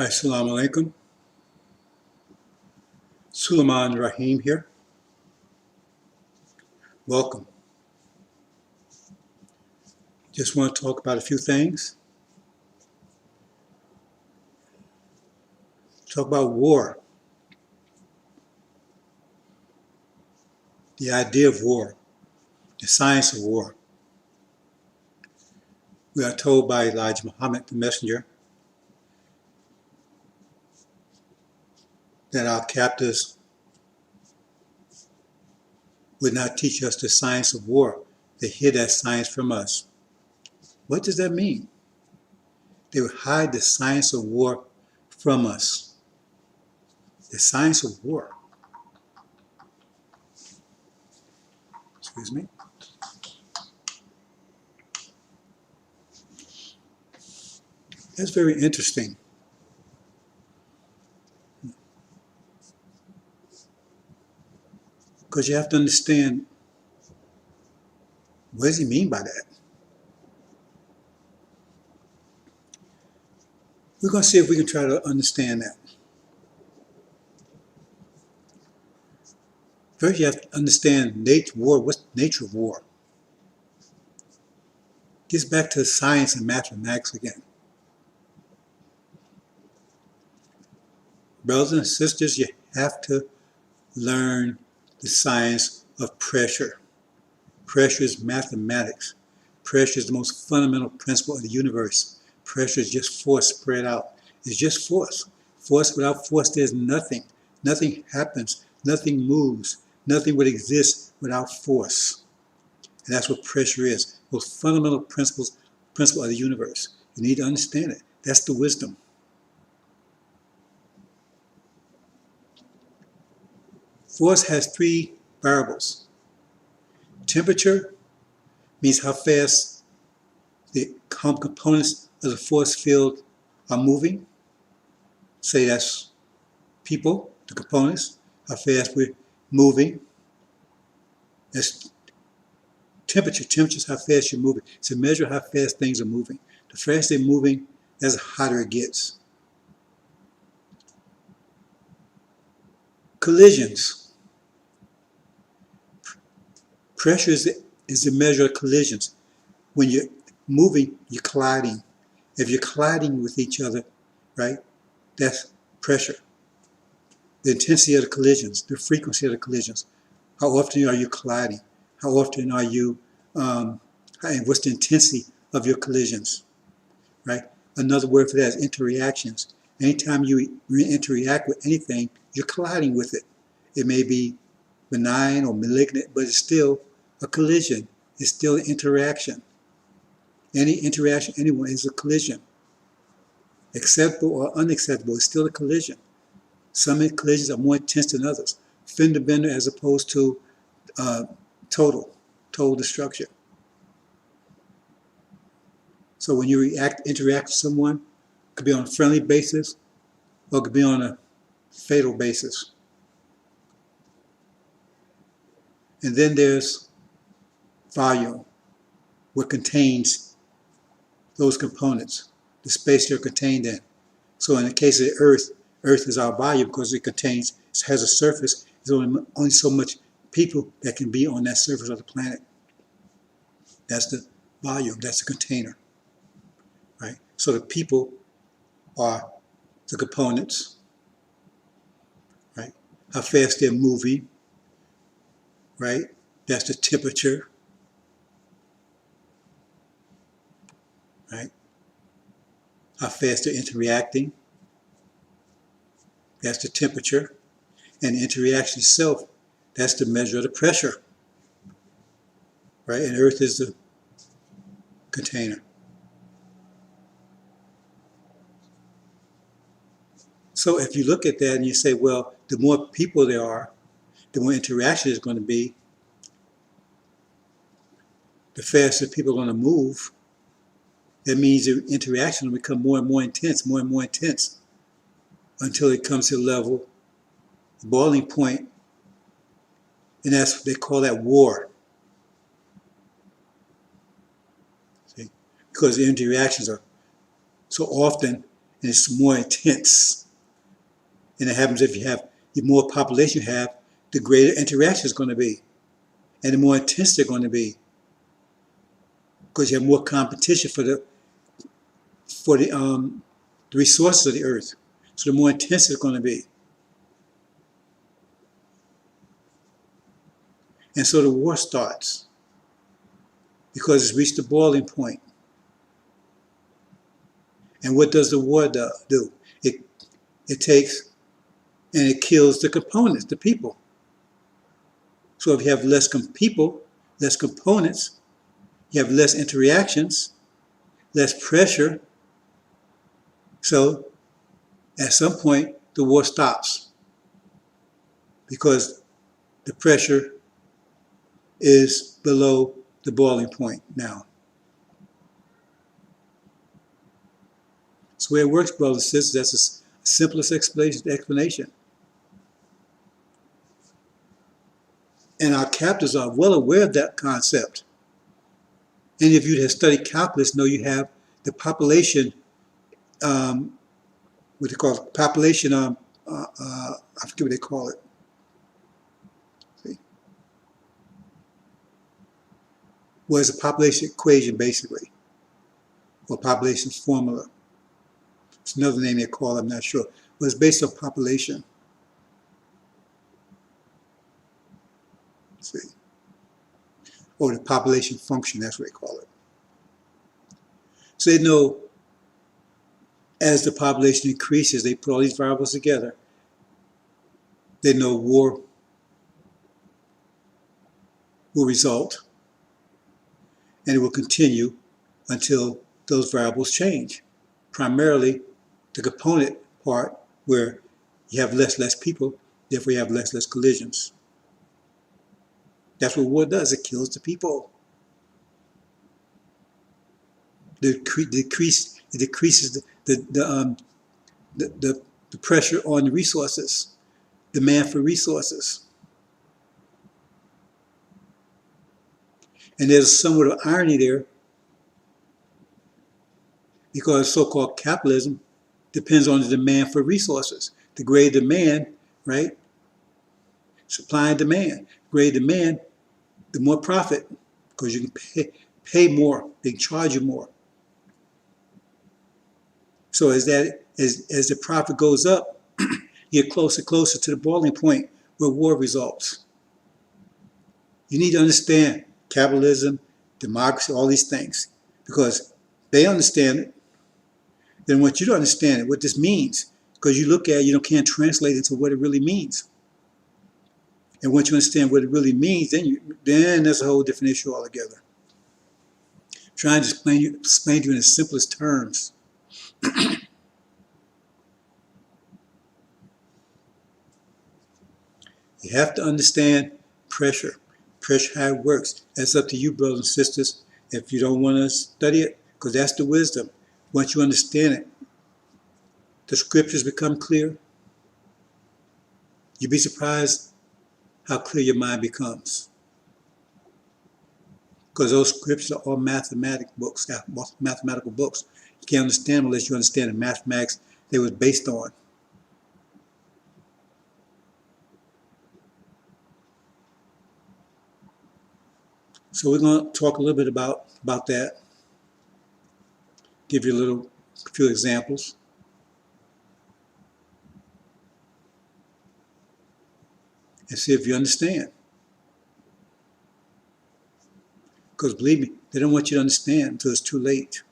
Assalamu alaikum. Suleiman Raheem here. Welcome. Just want to talk about a few things. Talk about war. The idea of war. The science of war. We are told by Elijah Muhammad, the messenger, that our captors would not teach us the science of war. They hid that science from us. What does that mean? They would hide the science of war from us. The science of war. Excuse me. That's very interesting. Because you have to understand, what does he mean by that? We're going to see if we can try to understand that. First, you have to understand war. What's the nature of war? Gets back to science and mathematics again. Brothers and sisters, you have to learn the science of pressure. Pressure is mathematics. Pressure is the most fundamental principle of the universe. Pressure is just force spread out. It's just force. Force without force, there's nothing. Nothing happens. Nothing moves. Nothing would exist without force. And that's what pressure is. Most fundamental principle of the universe. You need to understand it. That's the wisdom. Force has three variables. Temperature means how fast the components of the force field are moving. Say that's people, the components, how fast we're moving. That's temperature. Temperature is how fast you're moving. It's a measure of how fast things are moving. The faster they're moving, that's the hotter it gets. Collisions. Pressure is the measure of collisions. When you're moving, you're colliding. If you're colliding with each other, right, that's pressure. The intensity of the collisions, the frequency of the collisions. How often are you colliding? How often are you, what's the intensity of your collisions, right? Another word for that is interreactions. Anytime you interact with anything, you're colliding with it. It may be benign or malignant, but it's still a collision. It's still an interaction. Any interaction, anyone, is a collision. Acceptable or unacceptable, it's still a collision. Some collisions are more intense than others. Fender bender as opposed to total destruction. So when you interact with someone, it could be on a friendly basis or it could be on a fatal basis. And then there's volume, what contains those components, the space they're contained in. So in the case of the Earth, Earth is our volume because it has a surface. There's only so much people that can be on that surface of the planet. That's the volume, that's the container, right? So the people are the components, right? How fast they're moving, right? That's the temperature, right? How fast they're interacting, that's the temperature. And the interaction itself, that's the measure of the pressure, right? And Earth is the container. So if you look at that and you say, well, the more people there are, the more interaction is going to be, the faster people are going to move. That means the interaction will become more and more intense, until it comes to the level, the boiling point, and that's what they call that war. See? Because the interactions are so often and it's more intense. And it happens if you have, the more population you have, the greater interaction is going to be, and the more intense they're going to be, because you have more competition for the resources of the earth. So the more intense it's going to be. And so the war starts because it's reached the boiling point. And what does the war do? It takes and it kills the components, the people. So if you have less people, less components, you have less interactions, less pressure. So at some point, the war stops because the pressure is below the boiling point now. That's the way it works, brothers and sisters. That's the simplest explanation. And our captors are well aware of that concept. Any of you that have studied calculus know you have the population, what they call it, population, I forget what they call it. See? Well, it's a population equation, basically, or population formula. It's another name they call it, I'm not sure. But it's based on population. See? Or the population function, that's what they call it. So they know as the population increases, they put all these variables together. They know war will result, and it will continue until those variables change. Primarily the component part where you have less people, therefore you have less collisions. That's what war does, it kills the people. It decreases the pressure on the resources, demand for resources. And there's somewhat of irony there because so-called capitalism depends on the demand for resources. The greater demand, right? Supply and demand. Greater demand, the more profit, because you can pay more, they can charge you more. So as the profit goes up, you get closer and closer to the boiling point where war results. You need to understand capitalism, democracy, all these things, because they understand it. They want you to understand it, what this means, because you look at it, you can't translate it to what it really means. And once you understand what it really means, then that's a whole different issue altogether. Trying to explain to you in the simplest terms. You have to understand pressure, how it works. That's up to you, brothers and sisters, if you don't want to study it, because that's the wisdom. Once you understand it, the scriptures become clear. You'd be surprised how clear your mind becomes. Because those scriptures are all mathematical books. You can't understand them unless you understand the mathematics they were based on. So we're going to talk a little bit about that. Give you a few examples. And see if you understand. Because believe me, they don't want you to understand until it's too late.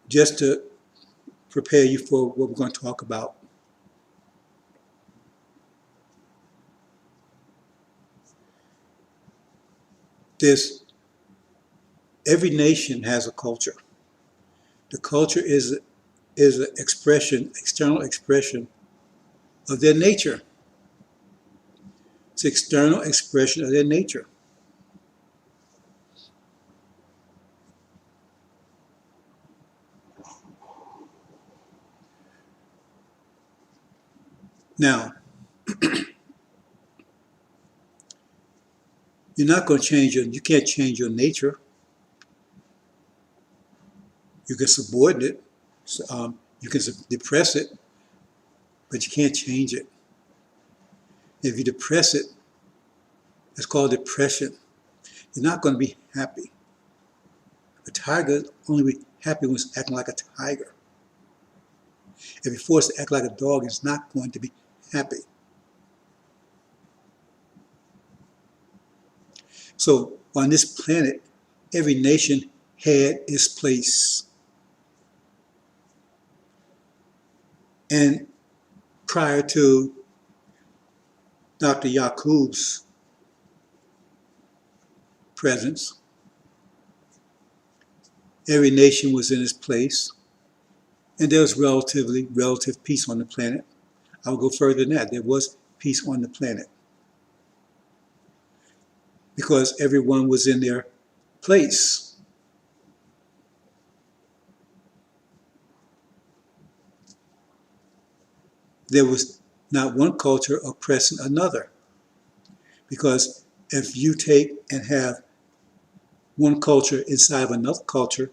Just to prepare you for what we're going to talk about. Every nation has a culture. The culture is an expression, external expression of their nature. It's an external expression of their nature. Now, you're not going to you can't change your nature. You can subordinate it, you can depress it, but you can't change it. If you depress it, it's called depression. You're not going to be happy. A tiger only be happy when it's acting like a tiger. If you're forced to act like a dog, it's not going to be happy. So on this planet, every nation had its place. And prior to Dr. Yaqub's presence, every nation was in its place, and there was relative peace on the planet. I'll go further than that. There was peace on the planet because everyone was in their place. There was not one culture oppressing another, because if you take and have one culture inside of another culture,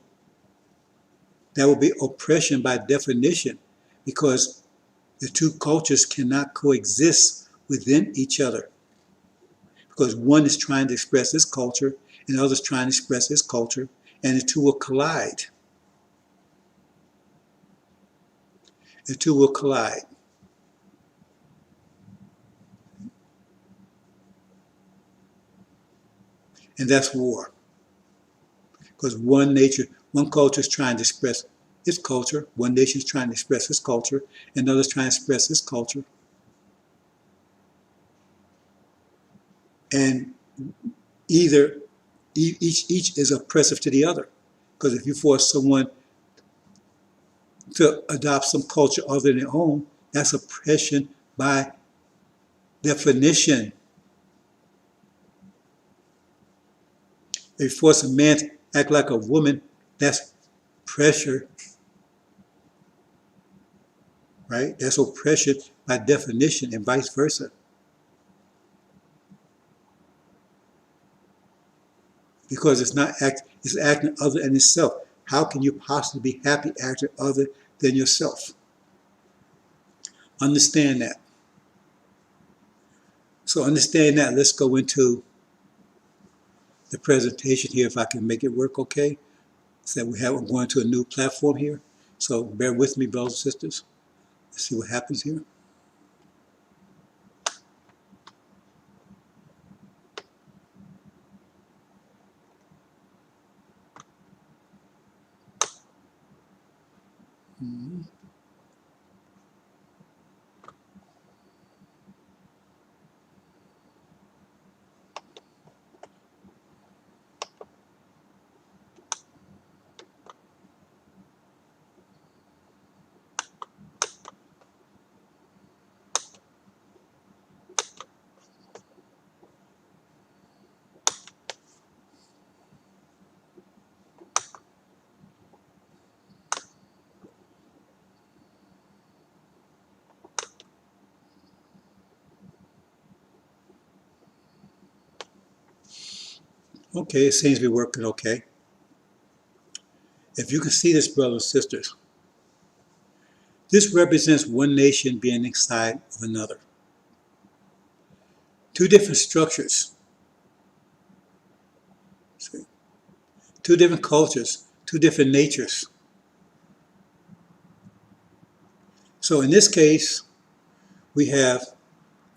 that would be oppression by definition, because the two cultures cannot coexist within each other, because one is trying to express this culture and the other is trying to express this culture, and the two will collide. The two will collide. And that's war. Because one culture is trying to express its culture, one nation is trying to express its culture, and another is trying to express its culture. And each is oppressive to the other. Because if you force someone to adopt some culture other than their own, that's oppression by definition. If you force a man to act like a woman, that's pressure, right? That's oppression by definition, and vice versa. Because it's acting other than itself. How can you possibly be happy acting other than yourself? Understand that. So understand that, let's go into the presentation here, if I can make it work okay. So we're going to a new platform here. So bear with me, brothers and sisters. Let's see what happens here. Okay, it seems to be working okay. If you can see this, brothers and sisters, this represents one nation being inside of another. Two different structures. See? Two different cultures, two different natures. So in this case, we have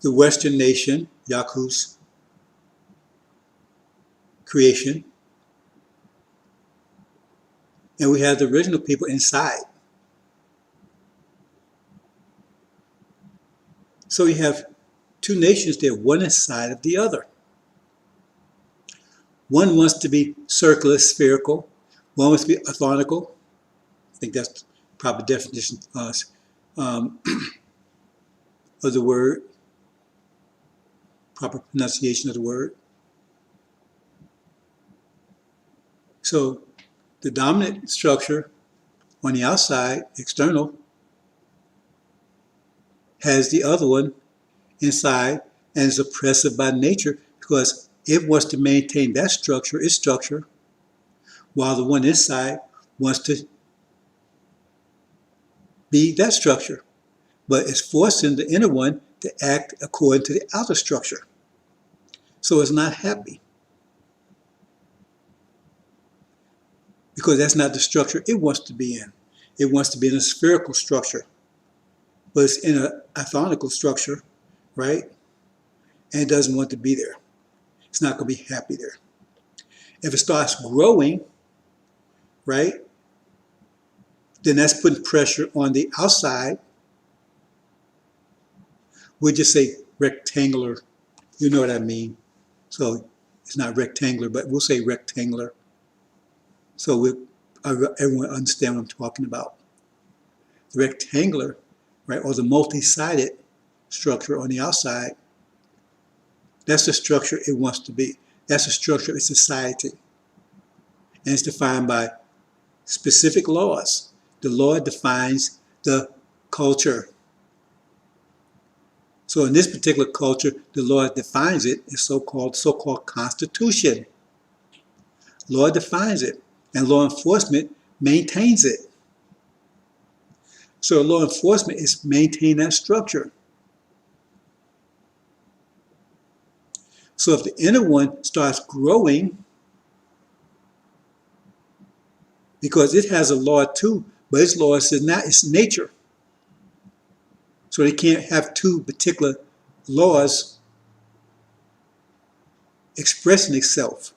the Western nation, Yaqub's creation, and we have the original people inside. So you have two nations there, one inside of the other. One wants to be circular, spherical. One wants to be orthogonal. I think that's the proper definition of the word, proper pronunciation of the word. So the dominant structure on the outside, external, has the other one inside and is oppressive by nature because it wants to maintain that structure, its structure, while the one inside wants to be that structure. But it's forcing the inner one to act according to the outer structure. So it's not happy because that's not the structure it wants to be in. It wants to be in a spherical structure, but it's in an orthogonal structure, right? And it doesn't want to be there. It's not going to be happy there. If it starts growing, right, then that's putting pressure on the outside. We'll just say rectangular. You know what I mean. So it's not rectangular, but we'll say rectangular. So everyone understand what I'm talking about. The rectangular, right, or the multi-sided structure on the outside, that's the structure it wants to be. That's the structure of society. And it's defined by specific laws. The law defines the culture. So in this particular culture, the law that defines it is so-called constitution. Law defines it, and law enforcement maintains it. So law enforcement is maintaining that structure. So if the inner one starts growing, because it has a law too, but its law says not its nature. So they can't have two particular laws expressing itself.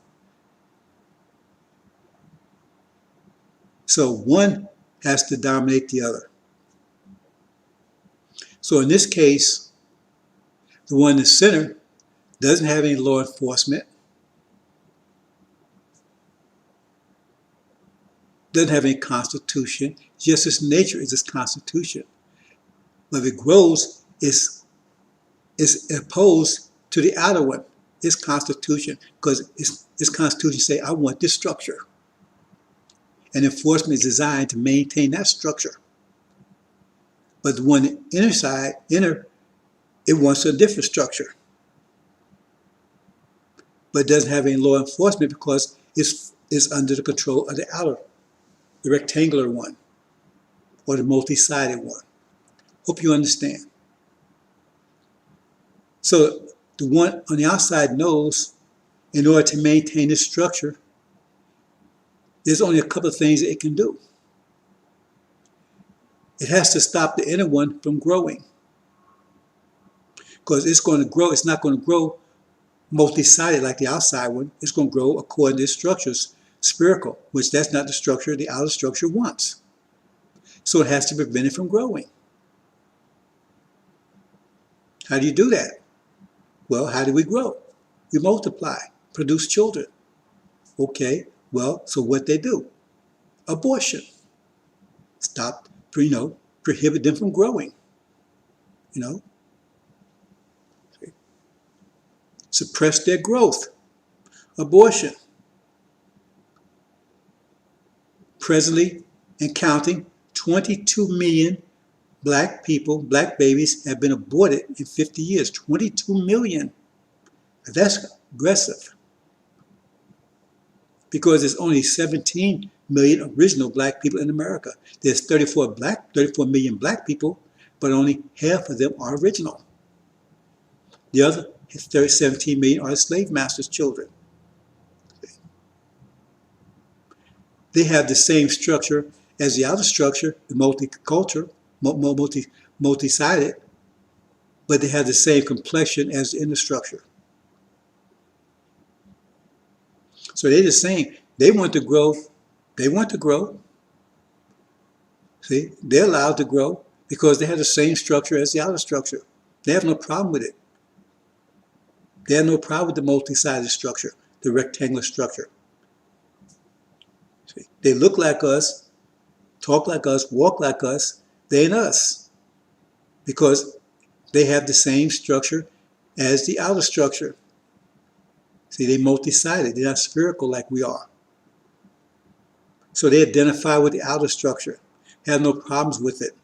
So one has to dominate the other. So in this case, the one in the center doesn't have any law enforcement, doesn't have any constitution, just its nature is its constitution. But if it grows, it's opposed to the outer one, its constitution, because its constitution say, I want this structure. And enforcement is designed to maintain that structure. But the one inner, it wants a different structure. But it doesn't have any law enforcement because it's under the control of the outer, the rectangular one, or the multi-sided one. Hope you understand. So the one on the outside knows in order to maintain this structure, there's only a couple of things that it can do. It has to stop the inner one from growing. Because it's going to grow, it's not going to grow multi-sided like the outside one. It's going to grow according to its structures, spherical, which that's not the structure the outer structure wants. So it has to prevent it from growing. How do you do that? Well, how do we grow? We multiply, produce children. Okay, well, so what they do? Abortion. Stop, prohibit them from growing. Suppress their growth. Abortion. Presently and counting, 22 million black babies have been aborted in 50 years. 22 million. That's aggressive. Because there's only 17 million original black people in America. There's 34 million black people, but only half of them are original. The other 17 million are slave masters' children. They have the same structure as the outer structure, the multi-sided, but they have the same complexion as the inner structure. So they're the same. They want to grow. They want to grow. See, they're allowed to grow because they have the same structure as the outer structure. They have no problem with it. They have no problem with the multi-sided structure, the rectangular structure. See, they look like us, talk like us, walk like us. They ain't us because they have the same structure as the outer structure. See, they're multi-sided. They're not spherical like we are. So they identify with the outer structure, have no problems with it.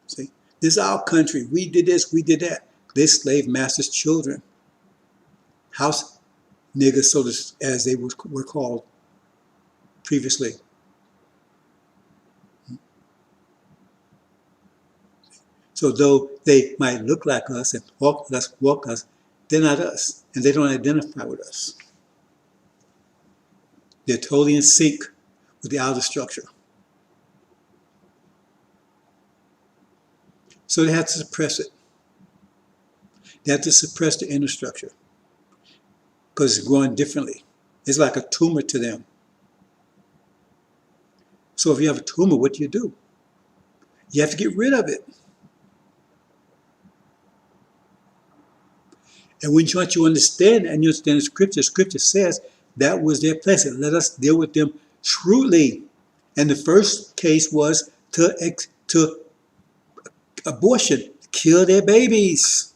See, This is our country. We did this, we did that. They slave masters' children. House niggers, as they were called previously. So though they might look like us and walk us, they're not us, and they don't identify with us. They're totally in sync with the outer structure. So they have to suppress it. They have to suppress the inner structure because it's growing differently. It's like a tumor to them. So if you have a tumor, what do? You have to get rid of it. And once you understand and you understand the scripture says that was their place. And let us deal with them shrewdly. And the first case was to abortion, kill their babies.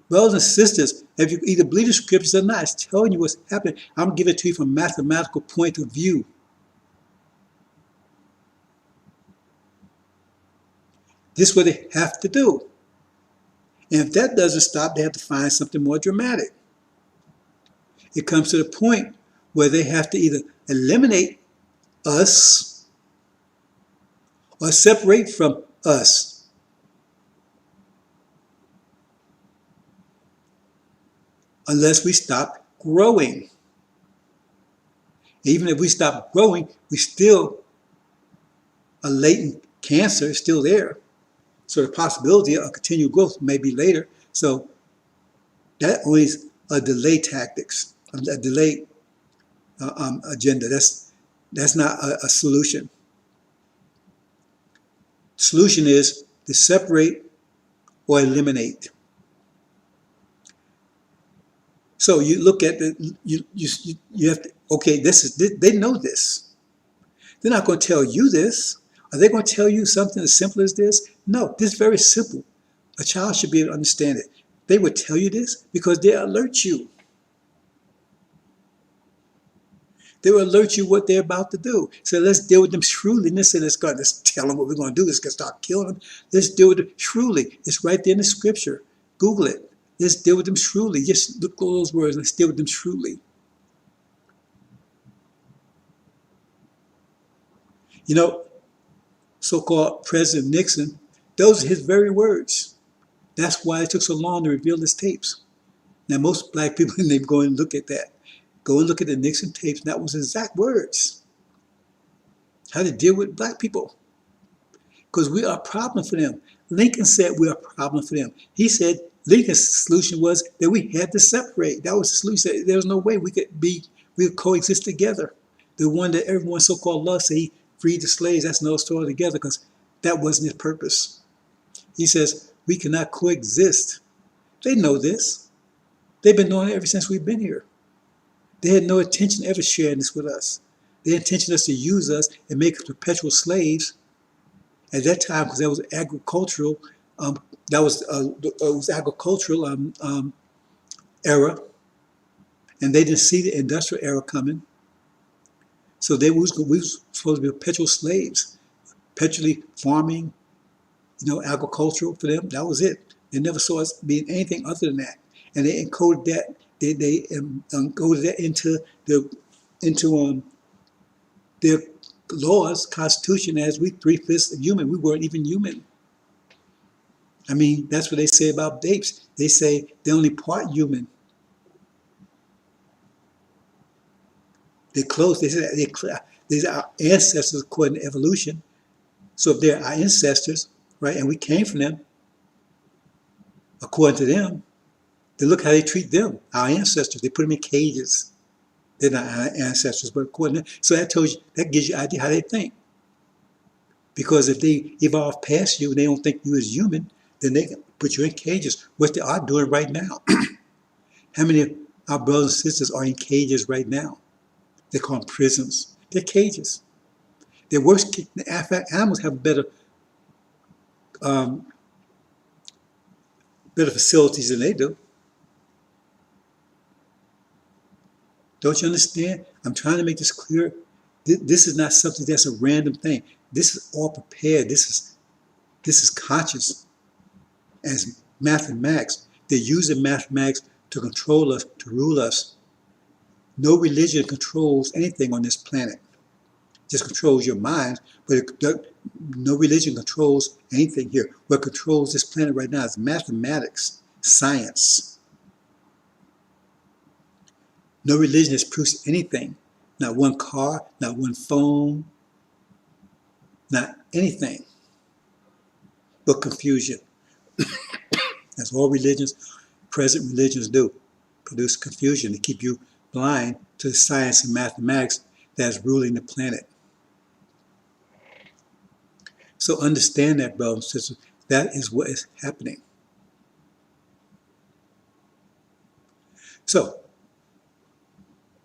Brothers and sisters, if you either believe the scriptures or not, it's telling you what's happening. I'm giving it to you from a mathematical point of view. This is what they have to do. And if that doesn't stop, they have to find something more dramatic. It comes to the point where they have to either eliminate us or separate from us. Unless we stop growing. Even if we stop growing, we still, a latent cancer is still there. So the possibility of continued growth may be later. So that only is a delay tactics, a delay agenda. That's not a solution. The solution is to separate or eliminate. So you look at you have to, okay, they know this. They're not going to tell you this. Are they going to tell you something as simple as this? No, this is very simple. A child should be able to understand it. They would tell you this because they alert you. They will alert you what they're about to do. So let's deal with them shrewdly. Let's tell them what we're going to do. Let's start killing them. Let's deal with them shrewdly. It's right there in the scripture. Google it. Let's deal with them shrewdly. Just look at all those words. Let's deal with them shrewdly. You know, so-called President Nixon, those are his very words. That's why it took so long to reveal his tapes. Now, most black people, they go and look at that. Go and look at the Nixon tapes, and that was exact words. How to deal with black people. Because we are a problem for them. Lincoln said we're a problem for them. He said Lincoln's solution was that we had to separate. That was the solution. He said there was no way we could coexist together. The one that everyone so-called loves, say he freed the slaves, that's another story together because that wasn't his purpose. He says we cannot coexist. They know this. They've been knowing it ever since we've been here. They had no intention of ever sharing this with us. Their intention was to use us and make us perpetual slaves. At that time, because that was agricultural, era, and they didn't see the industrial era coming. So we was supposed to be perpetual slaves, perpetually farming, agricultural for them. That was it. They never saw us being anything other than that, and they encoded that. They encoded that into their laws, Constitution, as we 3/5 human. We weren't even human. I mean, that's what they say about apes. They say they're only part human. They're close. They say these are our ancestors according to evolution. So if they're our ancestors, right, and we came from them, according to them, then look how they treat them, our ancestors. They put them in cages. They're not our ancestors, but according to them. So that gives you an idea how they think. Because if they evolve past you and they don't think you as human, then they can put you in cages, which they are doing right now. How many of our brothers and sisters are in cages right now? They call them prisons. They're cages. They're worse. In fact, animals have better facilities than they do. Don't you understand? I'm trying to make this clear. This is not something that's a random thing. This is all prepared. This is This is conscious as mathematics. They're using mathematics to control us, to rule us. No religion controls anything on this planet. It just controls your mind, but no religion controls anything here. What controls this planet right now is mathematics, science. No religion has produced anything. Not one car, not one phone, not anything but confusion. That's all religions, present religions do. Produce confusion to keep you blind to the science and mathematics that's ruling the planet. So understand that, brothers and sisters. That is what is happening. So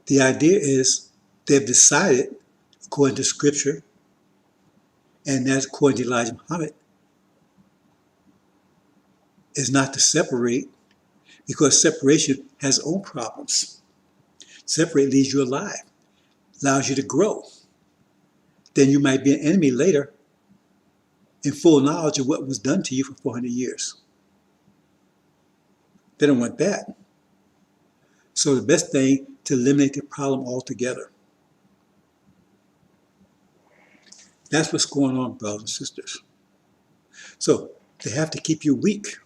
the idea is they've decided, according to Scripture, and that's according to Elijah Muhammad, is not to separate, because separation has its own problems. Separate leaves you alive, allows you to grow. Then you might be an enemy later in full knowledge of what was done to you for 400 years. They don't want that. So the best thing to eliminate the problem altogether. That's what's going on, brothers and sisters. So they have to keep you weak.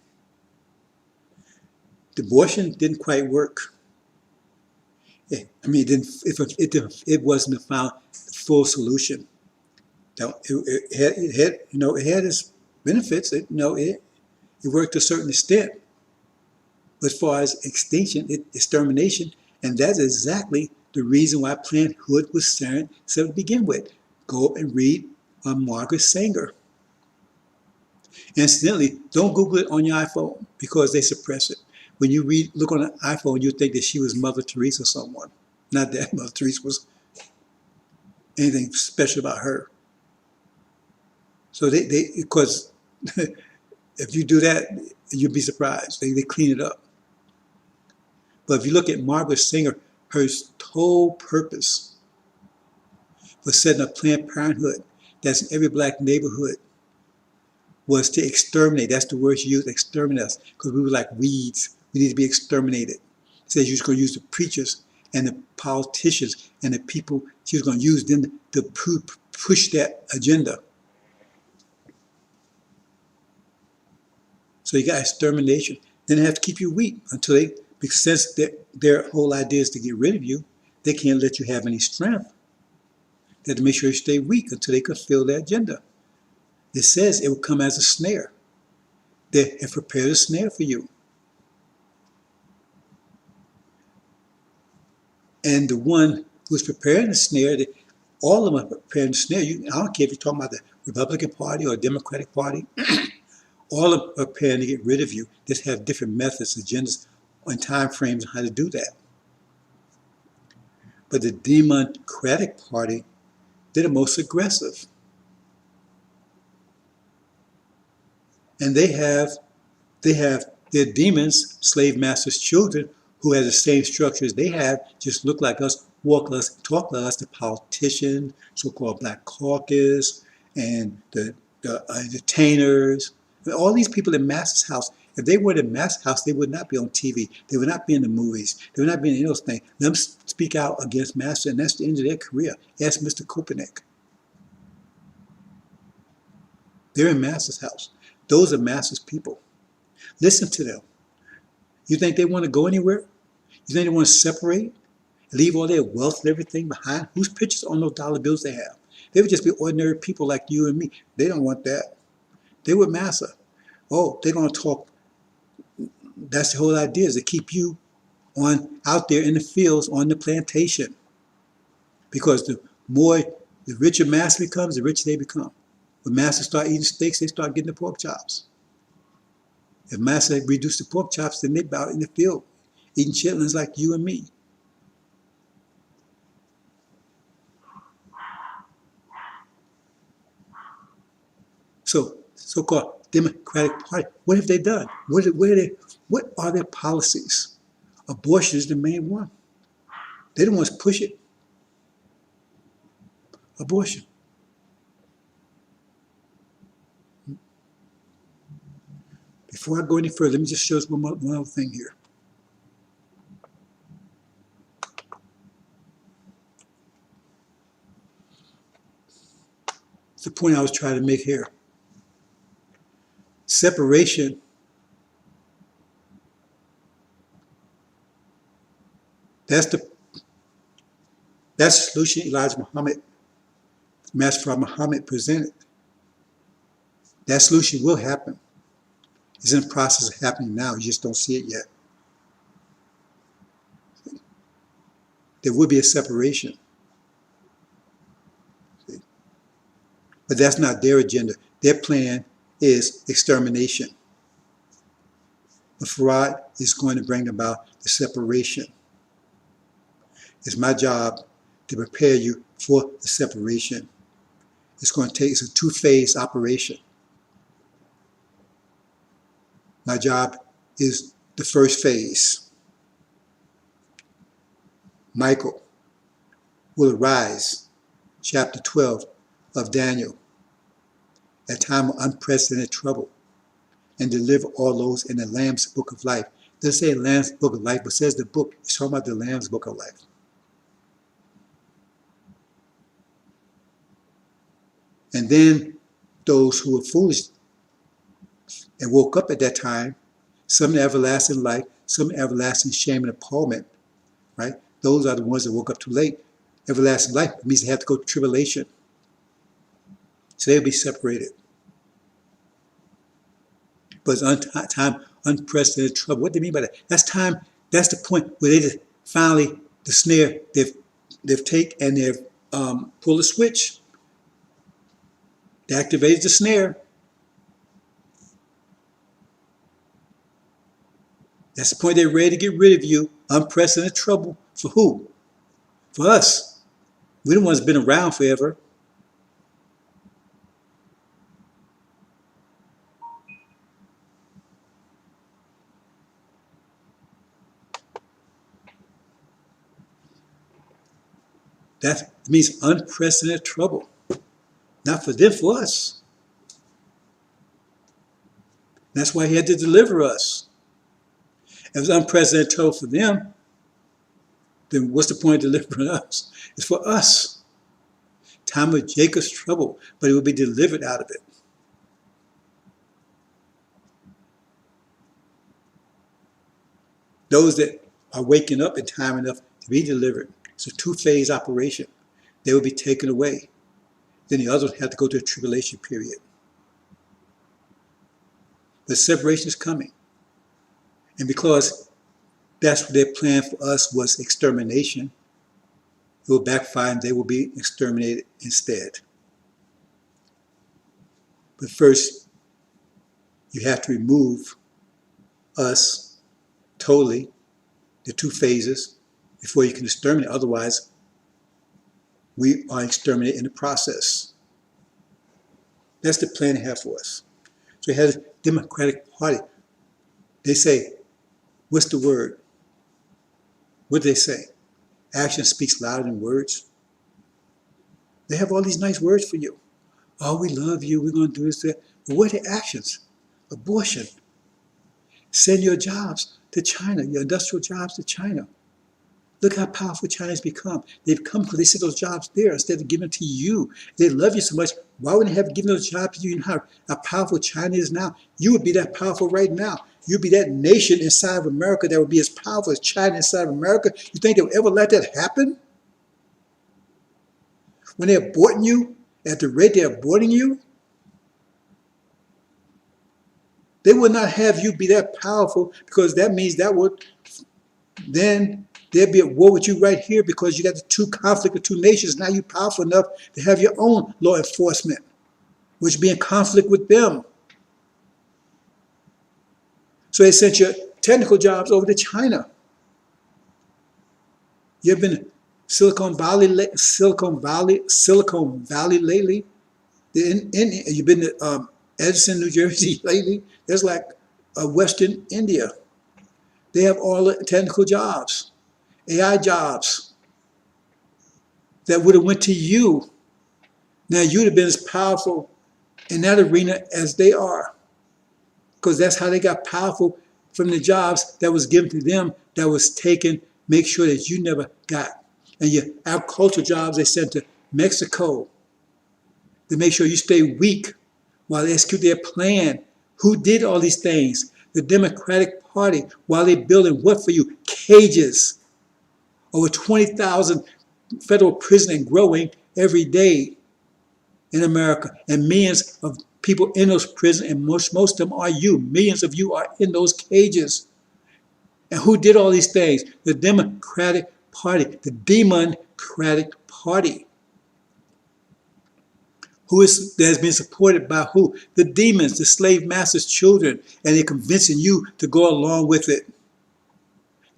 The abortion didn't quite work. I mean, it wasn't a full solution. It had its benefits. It worked to a certain extent. But as far as extermination, and that's exactly the reason why Planned Parenthood was set to begin with. Go up and read Margaret Sanger. Incidentally, don't Google it on your iPhone because they suppress it. When you look on an iPhone, you think that she was Mother Teresa or someone. Not that Mother Teresa was anything special about her. So because if you do that, you'd be surprised. They clean it up. But if you look at Margaret Sanger, her whole purpose for setting up Planned Parenthood, that's in every black neighborhood, was to exterminate. That's the word she used, exterminate us, because we were like weeds. We need to be exterminated. She said she was going to use the preachers and the politicians and the people. She was going to use them to push that agenda. So you got extermination. Then they have to keep you weak until they, because since their whole idea is to get rid of you, they can't let you have any strength. They have to make sure you stay weak until they can fulfill their agenda. It says it will come as a snare. They have prepared a snare for you. And the one who's preparing the snare, all of them are preparing the snare. I don't care if you're talking about the Republican Party or Democratic Party. All of them are preparing to get rid of you. Just have different methods, agendas, and time frames on how to do that. But the Democratic Party, they're the most aggressive. And they have their demons, slave masters' children, who have the same structure as they have, just look like us, walk like us, talk like us, the politicians, so-called Black Caucus, and the entertainers. All these people in Master's house, if they were in Master's house, they would not be on TV. They would not be in the movies. They would not be in any of those things. Let them speak out against Master, and that's the end of their career. Ask Mr. Kopernik. They're in Master's house. Those are Master's people. Listen to them. You think they want to go anywhere? You think they want to separate? Leave all their wealth and everything behind? Whose pictures on those dollar bills they have? They would just be ordinary people like you and me. They don't want that. They would master. Oh, they're going to talk. That's the whole idea, is to keep you out there in the fields on the plantation. Because the richer master becomes, the richer they become. When masters start eating steaks, they start getting the pork chops. If master reduce the pork chops, then they're out in the field eating chitlins like you and me. So, so-called Democratic Party, what have they done? What are their policies? Abortion is the main one. They don't want to push it. Abortion. Before I go any further, let me just show us one other thing here. It's the point I was trying to make here. Separation that's the solution Elijah Muhammad, Master Prophet Muhammad presented. That solution will happen. It's in the process of happening now. You just don't see it yet. There will be a separation. But that's not their agenda. Their plan is extermination. The Farad is going to bring about the separation. It's my job to prepare you for the separation. It's going to take, it's a two-phase operation. My job is the first phase. Michael will arise, chapter 12 of Daniel, at a time of unprecedented trouble, and deliver all those in the Lamb's Book of Life. It doesn't say Lamb's Book of Life, but says the book. It's talking about the Lamb's Book of Life. And then those who were foolish and woke up at that time, some in everlasting life, some in everlasting shame and appallment, right? Those are the ones that woke up too late. Everlasting life means they have to go through tribulation. So they'll be separated. But it's time, unprecedented trouble. What do they mean by that? That's time, that's the point where they just finally, the snare, they've taken and they've pulled the switch. They activated the snare. That's the point they're ready to get rid of you. Unprecedented trouble. For who? For us. We're the ones who've been around forever. That means unprecedented trouble. Not for them, for us. That's why he had to deliver us. If it was unprecedented trouble for them, then what's the point of delivering us? It's for us. Time of Jacob's trouble, but it will be delivered out of it. Those that are waking up in time enough to be delivered. It's a two-phase operation. They will be taken away. Then the others have to go to a tribulation period. The separation is coming. And because that's what their plan for us was extermination, it will backfire and they will be exterminated instead. But first, you have to remove us totally, the two phases, before you can exterminate. Otherwise, we are exterminated in the process. That's the plan they have for us. So it has a Democratic Party. They say, what's the word? What do they say? Action speaks louder than words. They have all these nice words for you. Oh, we love you. We're going to do this, that. But what are their actions? Abortion. Send your jobs to China, your industrial jobs to China. Look how powerful China's become. They've come because they sent those jobs there instead of giving them to you. They love you so much. Why wouldn't they have given those jobs to you? You know how powerful China is now? You would be that powerful right now. You'd be that nation inside of America that would be as powerful as China inside of America. You think they would ever let that happen? When they're aborting you, at the rate they're aborting you, they would not have you be that powerful, because that means that would, then there'd be a war with you right here, because you got the two conflict of two nations. Now you're powerful enough to have your own law enforcement, which be in conflict with them. So they sent your technical jobs over to China. You ever been to Silicon Valley lately? You've been to Edison, New Jersey lately? There's like a Western India. They have all the technical jobs, AI jobs that would have went to you. Now you'd have been as powerful in that arena as they are. because that's how they got powerful from the jobs that was given to them, that was taken, make sure that you never got. And your agricultural jobs they sent to Mexico to make sure you stay weak while they execute their plan. Who did all these things? The Democratic Party. While they building what for you? Cages. Over 20,000 federal prison and growing every day in America. And millions of people in those prisons, and most of them are you. Millions of you are in those cages. And who did all these things? The Democratic Party, the Democratic Party. That has been supported by who? The demons, the slave masters' children, and they're convincing you to go along with it,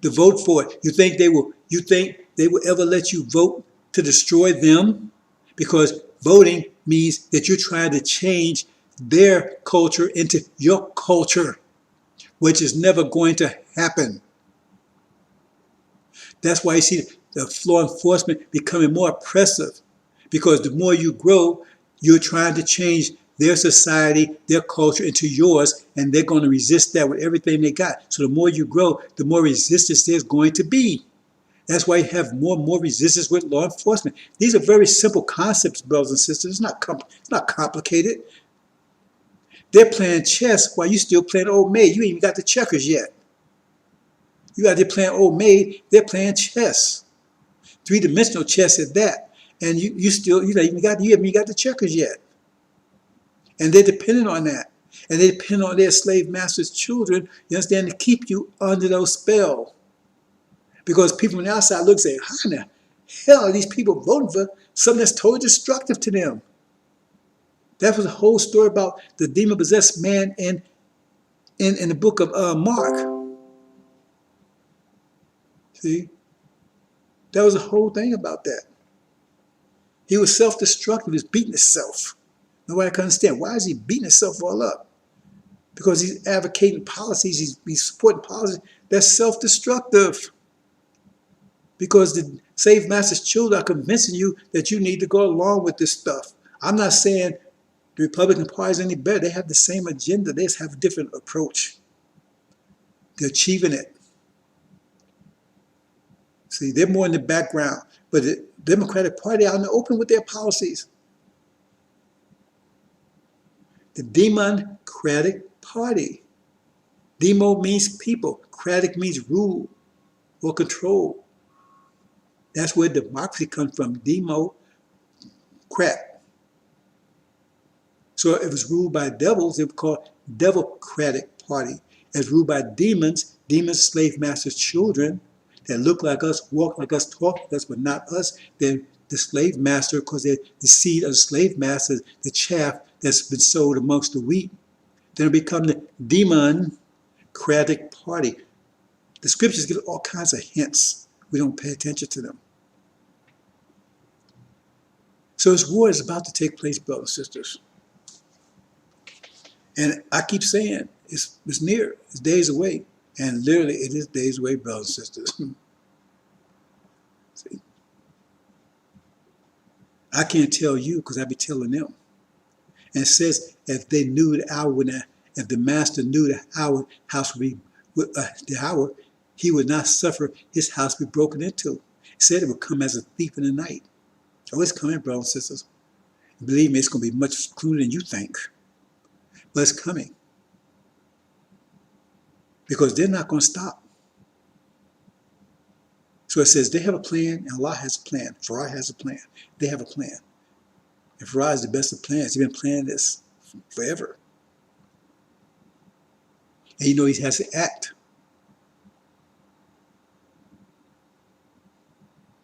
to vote for it. You think they will ever let you vote to destroy them? Because voting means that you're trying to change their culture into your culture, which is never going to happen. That's why you see the law enforcement becoming more oppressive, because the more you grow, you're trying to change their society, their culture into yours, and they're going to resist that with everything they got. So the more you grow, the more resistance there's going to be. That's why you have more and more resistance with law enforcement. These are very simple concepts, brothers and sisters. It's not complicated. They're playing chess while you still playing old maid. You ain't even got the checkers yet. You out there playing old maid, they're playing chess. Three-dimensional chess at that. And you haven't even got the checkers yet. And they're dependent on that. And they depend on their slave masters' children, you understand, to keep you under those spells. Because people on the outside look and say, how in the hell are these people voting for something that's totally destructive to them? That was the whole story about the demon-possessed man in the book of Mark. See? That was the whole thing about that. He was self-destructive. He was beating himself. Nobody can understand. Why is he beating himself all up? Because he's advocating policies. He's supporting policies that's self-destructive. Because the slave master's children are convincing you that you need to go along with this stuff. I'm not saying the Republican Party is any better. They have the same agenda. They just have a different approach. They're achieving it. See, they're more in the background. But the Democratic Party out in the open with their policies. The Democratic Party. Demo means people. Cratic means rule or control. That's where democracy comes from. Democrat. So if it's ruled by devils, it would be called Democratic Party. If it's ruled by demons, slave masters' children, that look like us, walk like us, talk like us, but not us, then the slave master, because they're the seed of the slave master, the chaff that's been sowed amongst the wheat, then it become the Democratic Party. The scriptures give all kinds of hints. We don't pay attention to them. So this war is about to take place, brothers and sisters. And I keep saying, it's near, it's days away. And literally, it is days away, brothers and sisters. See? I can't tell you because I be telling them. And it says, if they knew the hour, if the master knew the hour, house would be the hour, he would not suffer his house be broken into. He said it would come as a thief in the night. Oh, it's coming, brothers and sisters. And believe me, it's going to be much sooner than you think. But it's coming. Because they're not going to stop. So it says they have a plan, and Allah has a plan. Farah has a plan. They have a plan. And Farah is the best of plans. He's been planning this forever. And you know he has to act.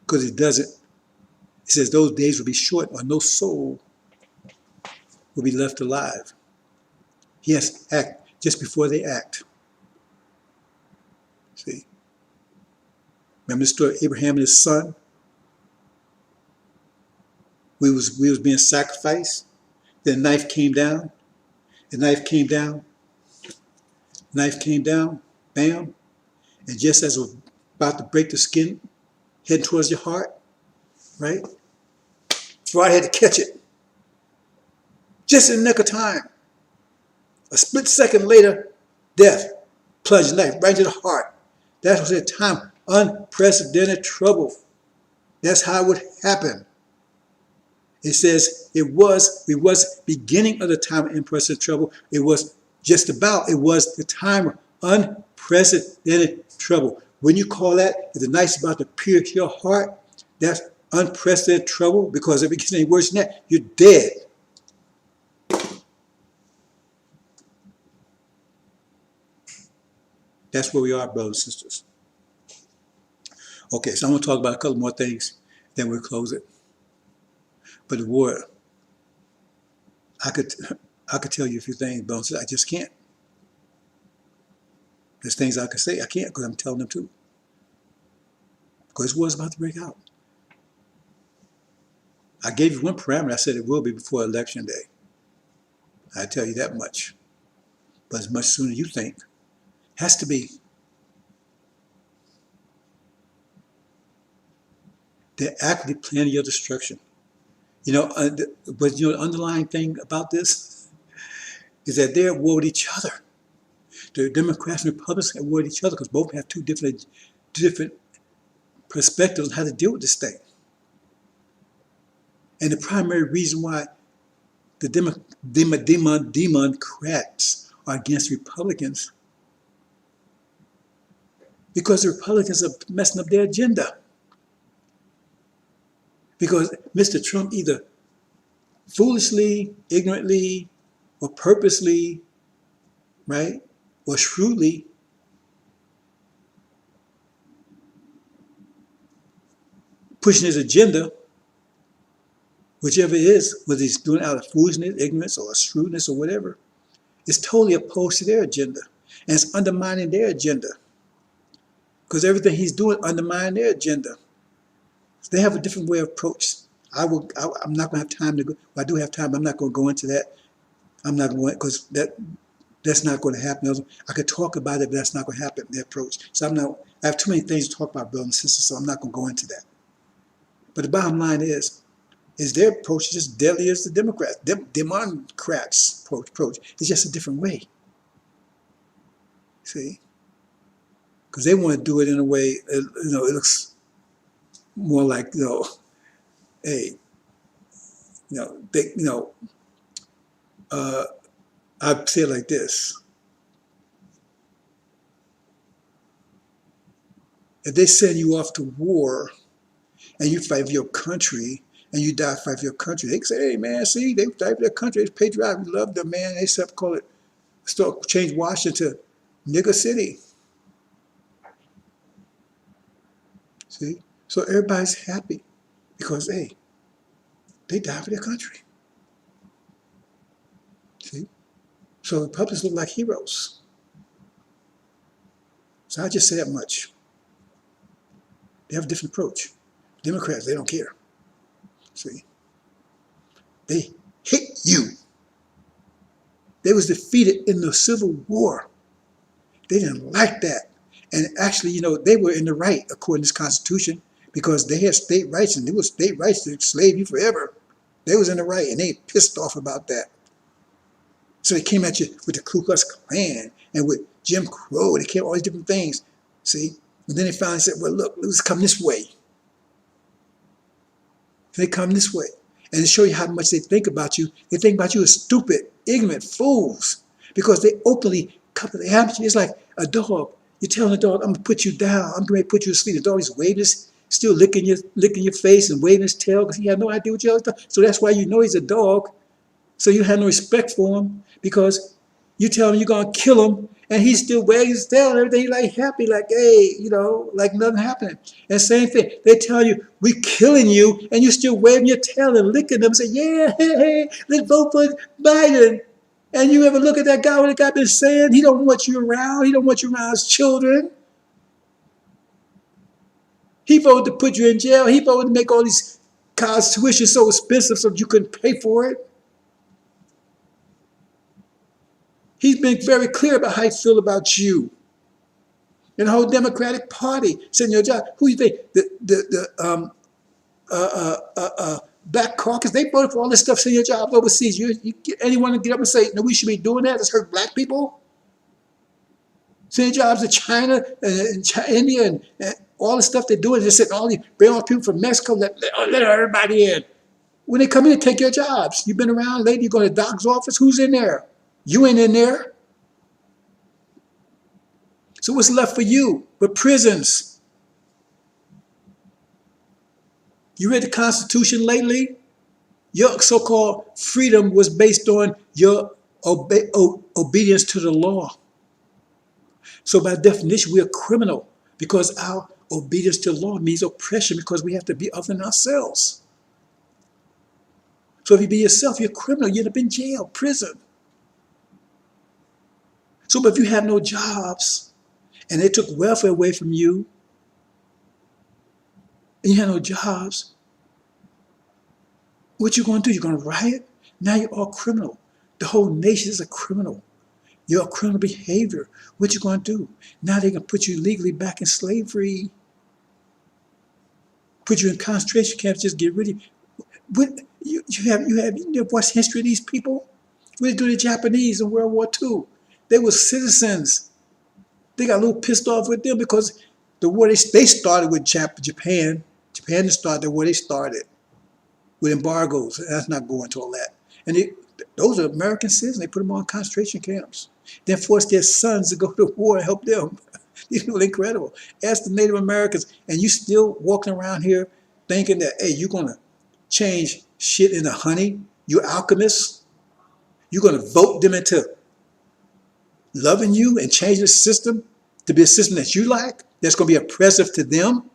Because he doesn't. It says those days will be short, or no soul will be left alive. He has to act just before they act. See? Remember the story of Abraham and his son? We was being sacrificed. Then the knife came down. The knife came down. The knife came down. Bam. And just as it was about to break the skin, heading towards your heart, right? Farah had to catch it. Just in the nick of time. A split second later, death, plunging life right into the heart. That was a time unprecedented trouble. That's how it would happen. It says it was beginning of the time of unprecedented trouble. It was it was the time of unprecedented trouble. When you call that, if the night's about to pierce your heart, that's unprecedented trouble, because if it gets any worse than that, you're dead. That's where we are, brothers and sisters. Okay, so I'm going to talk about a couple more things, then we'll close it. But the war, I could tell you a few things, but I just can't. There's things I could say. I can't, because I'm telling them too. Because war's about to break out. I gave you one parameter. I said it will be before election day. I tell you that much. But as much sooner you think. Has to be. They're actively planning your destruction. You know, but you know, the underlying thing about this is that they're at war with each other. The Democrats and Republicans are at war with each other, because both have two different perspectives on how to deal with this thing. And the primary reason why the Democrats are against Republicans, because the Republicans are messing up their agenda. Because Mr. Trump either foolishly, ignorantly, or purposely, right, or shrewdly pushing his agenda, whichever it is, whether he's doing it out of foolishness, ignorance, or shrewdness, or whatever, is totally opposed to their agenda. And it's undermining their agenda. Because everything he's doing undermines their agenda. They have a different way of approach. I'm not going to have time to go. Well, I do have time, but I'm not going to go into that. I'm not going, because that's not going to happen. I could talk about it, but that's not going to happen, their approach. So I have too many things to talk about, brothers and sisters, so I'm not going to go into that. But the bottom line is their approach is just deadly as the Democrats. Democrats' approach. It's just a different way. See? Because they want to do it in a way, it looks more like, hey, I'd say it like this. If they send you off to war and you fight for your country and you die fight for your country, they can say, hey, man, see, they fight for their country. It's patriotic. We love them, man. They call it, change Washington to Nigger City. See? So everybody's happy because, hey, they died for their country. See? So Republicans look like heroes. So I just say that much. They have a different approach. Democrats, they don't care. See? They hate you. They was defeated in the Civil War. They didn't like that. And actually, they were in the right according to this Constitution, because they had state rights, and there was state rights to enslave you forever. They was in the right, and they pissed off about that. So they came at you with the Ku Klux Klan and with Jim Crow. They came all these different things. See? And then they finally said, well, look, let's come this way. They come this way. And to show you how much they think about you, they think about you as stupid, ignorant fools. Because they openly cover the habits. It's like a dog. You're telling the dog, I'm going to put you down. I'm going to put you to sleep. The dog is waving, still licking your face and waving his tail because he has no idea what you're doing. So that's why you know he's a dog. So you have no respect for him, because you tell him you're going to kill him, and he's still wagging his tail and everything. He's like happy, like, hey, like nothing happening. And same thing. They tell you, we're killing you, and you're still waving your tail and licking them and say, yeah, hey, let's vote for Biden. And you ever look at that guy, what the guy been saying? He don't want you around. He don't want you around his children. He voted to put you in jail. He voted to make all these college tuition so expensive so you couldn't pay for it. He's been very clear about how he feel about you. And the whole Democratic Party sitting your job. Who you think? The Black Caucus, they voted for all this stuff sitting your jobs overseas. You get anyone to get up and say, no, we should be doing that? Let's hurt black people? Sending jobs to China and India and all the stuff they're doing. They're sending bring all the people from Mexico, let everybody in. When they come in, take your jobs. You've been around lately, you go to the doc's office, who's in there? You ain't in there. So what's left for you but prisons? You read the Constitution lately? Your so-called freedom was based on your obedience to the law. So by definition, we're a criminal because our obedience to law means oppression because we have to be other than ourselves. So if you be yourself, you're a criminal. You end up in jail, prison. So but if you have no jobs and they took welfare away from you and you have no jobs, what you going to do? You're going to riot? Now you're all criminal. The whole nation is a criminal. You're a criminal behavior. What you going to do? Now they're going to put you legally back in slavery. Put you in concentration camps, just get rid of you. What, you know what's history of these people? What did they do to the Japanese in World War II? They were citizens. They got a little pissed off with them because the war they started with Japan. Japan started the war they started with embargoes. That's not going to all that. And those are American citizens. They put them on concentration camps. Then forced their sons to go to war and help them. These people are incredible. Ask the Native Americans, and you still walking around here thinking that, hey, you're going to change shit into honey? You alchemists? You're going to vote them into loving you and change the system to be a system that you like, that's going to be oppressive to them?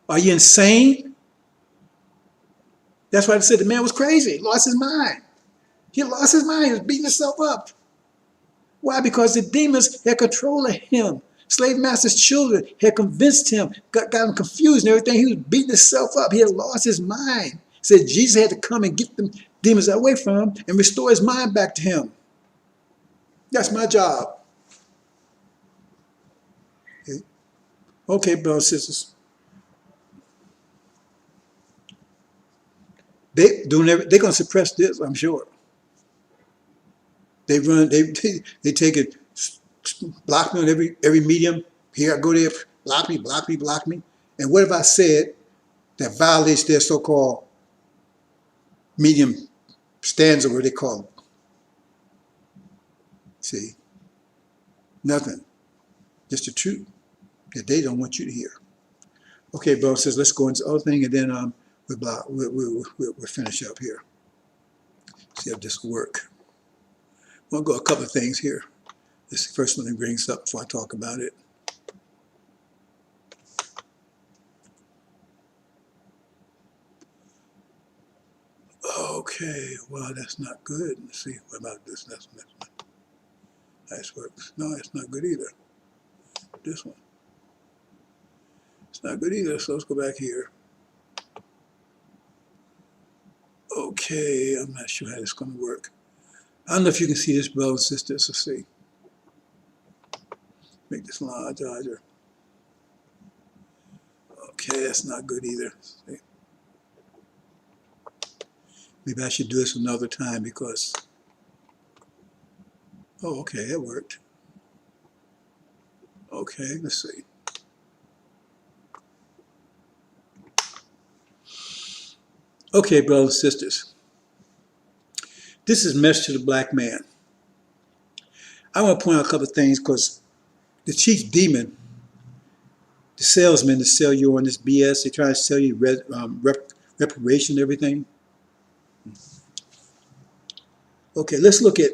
Are you insane? That's why I said the man was crazy. He lost his mind. He lost his mind. He was beating himself up. Why? Because the demons had control of him. Slave master's children had convinced him, got him confused and everything. He was beating himself up. He had lost his mind. He said Jesus had to come and get them demons away from him and restore his mind back to him. That's my job. Okay, brothers and sisters. They're going to suppress this, I'm sure. They take it, block me on every medium. Here I go there, block me. And what have I said that violates their so-called medium stands, or what they call it? See, nothing. Just the truth that they don't want you to hear. Okay, bro, says let's go into the other thing, and then we'll finish up here. See if this will work. I'll go a couple of things here. This is the first one that brings up before I talk about it. Okay, well, that's not good. Let's see, what about this? That's nice works. No, it's not good either. This one. It's not good either, so let's go back here. Okay, I'm not sure how this is going to work. I don't know if you can see this, brothers and sisters. Let's see. Make this larger. Okay, that's not good either. See? Maybe I should do this another time because... Oh, okay, it worked. Okay, let's see. Okay, brothers and sisters. This is Message to the Black Man. I want to point out a couple of things because the chief demon, the salesman to sell you on this BS, they try to sell you reparation and everything. Okay, let's look at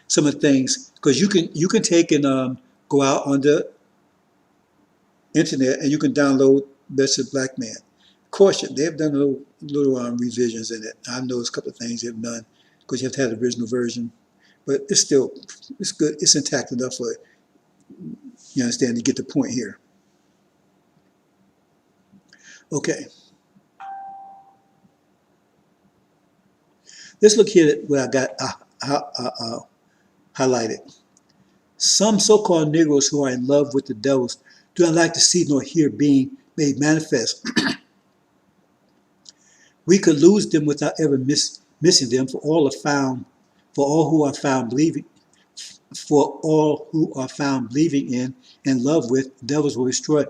some of the things because you can take and go out on the internet and you can download Message to the Black Man. Caution, they have done little revisions in it. I know a couple of things they've done because you have to have the original version, but it's good. It's intact enough for you understand to get the point here. Okay. Let's look here at what I got highlighted. Some so-called Negroes who are in love with the devils do not like to see nor hear being made manifest. We could lose them without ever missing them, for all who are found believing for all who are found believing in and love with, devils will destroy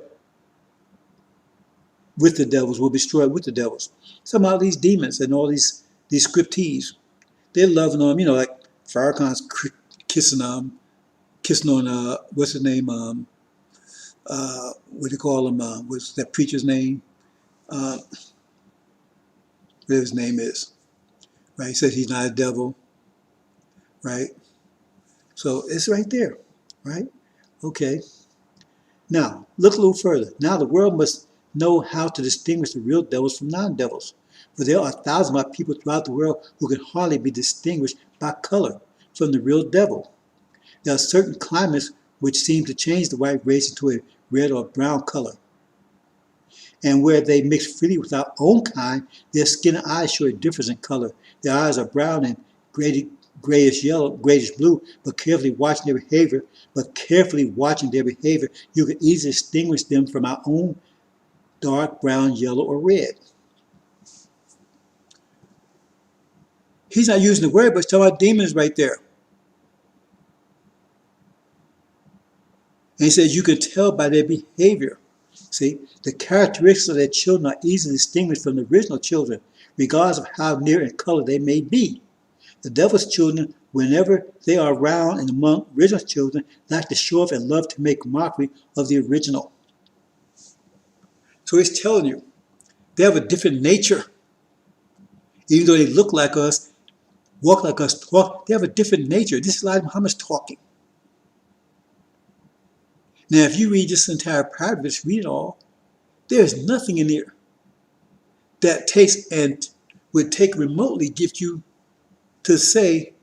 with the devils, will be destroyed with the devils. Somehow these demons and all these scriptees, they're loving on, like Farrakhan's kissing on, what's his name, what do you call him, what's that preacher's name, whatever his name is, right? He says he's not a devil, right? So it's right there, right? Okay. Now, look a little further. Now the world must know how to distinguish the real devils from non-devils. For there are thousands of people throughout the world who can hardly be distinguished by color from the real devil. There are certain climates which seem to change the white race into a red or brown color. And where they mix freely with our own kind, their skin and eyes show a difference in color. Their eyes are brown and grayish yellow, grayish blue, but carefully watching their behavior, you can easily distinguish them from our own dark brown, yellow, or red. He's not using the word, but he's talking about demons right there. And he says you can tell by their behavior. See, the characteristics of their children are easily distinguished from the original children, regardless of how near in color they may be. The devil's children, whenever they are around and among original children, like to show off and love to make mockery of the original. So he's telling you, they have a different nature. Even though they look like us, walk like us, talk, they have a different nature. This is Elijah Muhammad's talking. Now, if you read this entire paragraph, just read it all, there's nothing in there that takes and would take remotely give you to say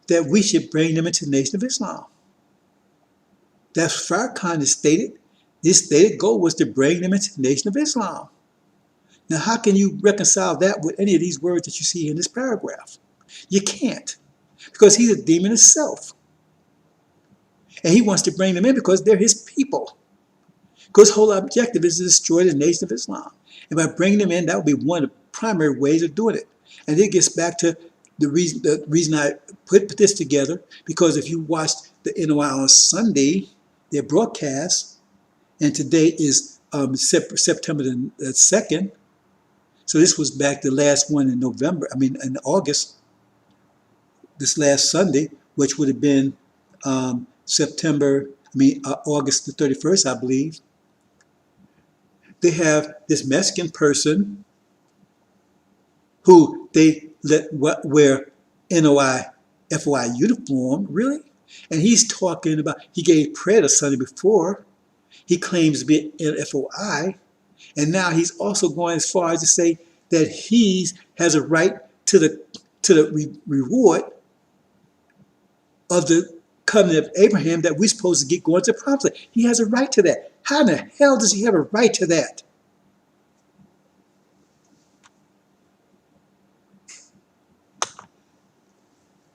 that we should bring them into the Nation of Islam. That's Farrakhan has stated. His stated goal was to bring them into the Nation of Islam. Now, how can you reconcile that with any of these words that you see in this paragraph? You can't, because he's a demon himself. And he wants to bring them in because they're his people. Because his whole objective is to destroy the Nation of Islam. And by bringing them in, that would be one of the primary ways of doing it. And it gets back to the reason I put this together, because if you watched the NOI on Sunday, their broadcast, and today is September the 2nd, so this was back the last one in in August, this last Sunday, which would have been August the 31st, I believe. They have this Mexican person who they let wear FOI uniform, really? And he's talking about, he gave prayer the Sunday before. He claims to be an FOI. And now he's also going as far as to say that he has a right to the reward of the covenant of Abraham that we're supposed to get going to promised land. He has a right to that. How in the hell does he have a right to that?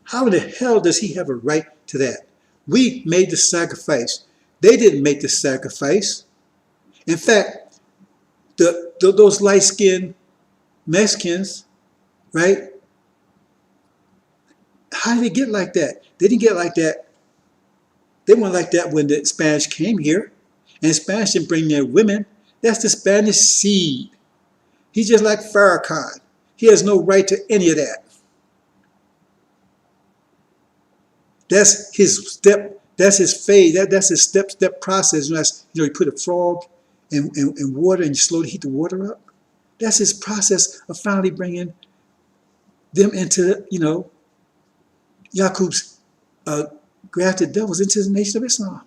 How in the hell does he have a right to that? We made the sacrifice. They didn't make the sacrifice. In fact, those light-skinned Mexicans, right? How did they get like that? They didn't get like that. They weren't like that when the Spanish came here. And the Spanish didn't bring their women. That's the Spanish seed. He's just like Farrakhan. He has no right to any of that. That's his step. That's his phase. That's his step process. You put a frog in water and you slowly heat the water up. That's his process of finally bringing them into, Yaqub's grafted devils into the Nation of Islam.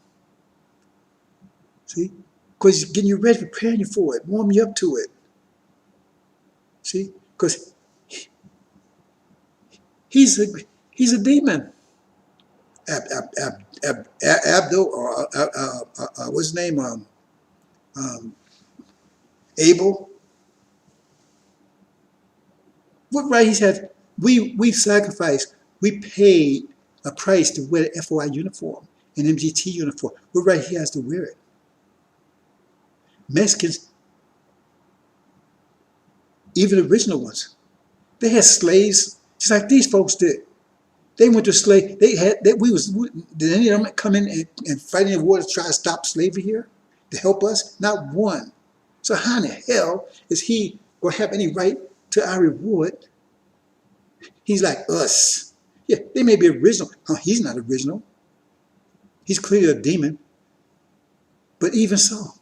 See? Because he's getting you ready, preparing you for it, warming you up to it. See? Because he's a demon. Abdul, or what's his name? Abel. What right he had? We sacrificed. We paid a price to wear the FOI uniform, an MGT uniform. What right he has to wear it? Mexicans, even the original ones, they had slaves just like these folks did. They went to slave. Did any of them come in and fight in the war to try to stop slavery here? To help us? Not one. So how in the hell is he going to have any right to our reward? He's like us. Yeah, they may be original. Oh, he's not original. He's clearly a demon. But even so,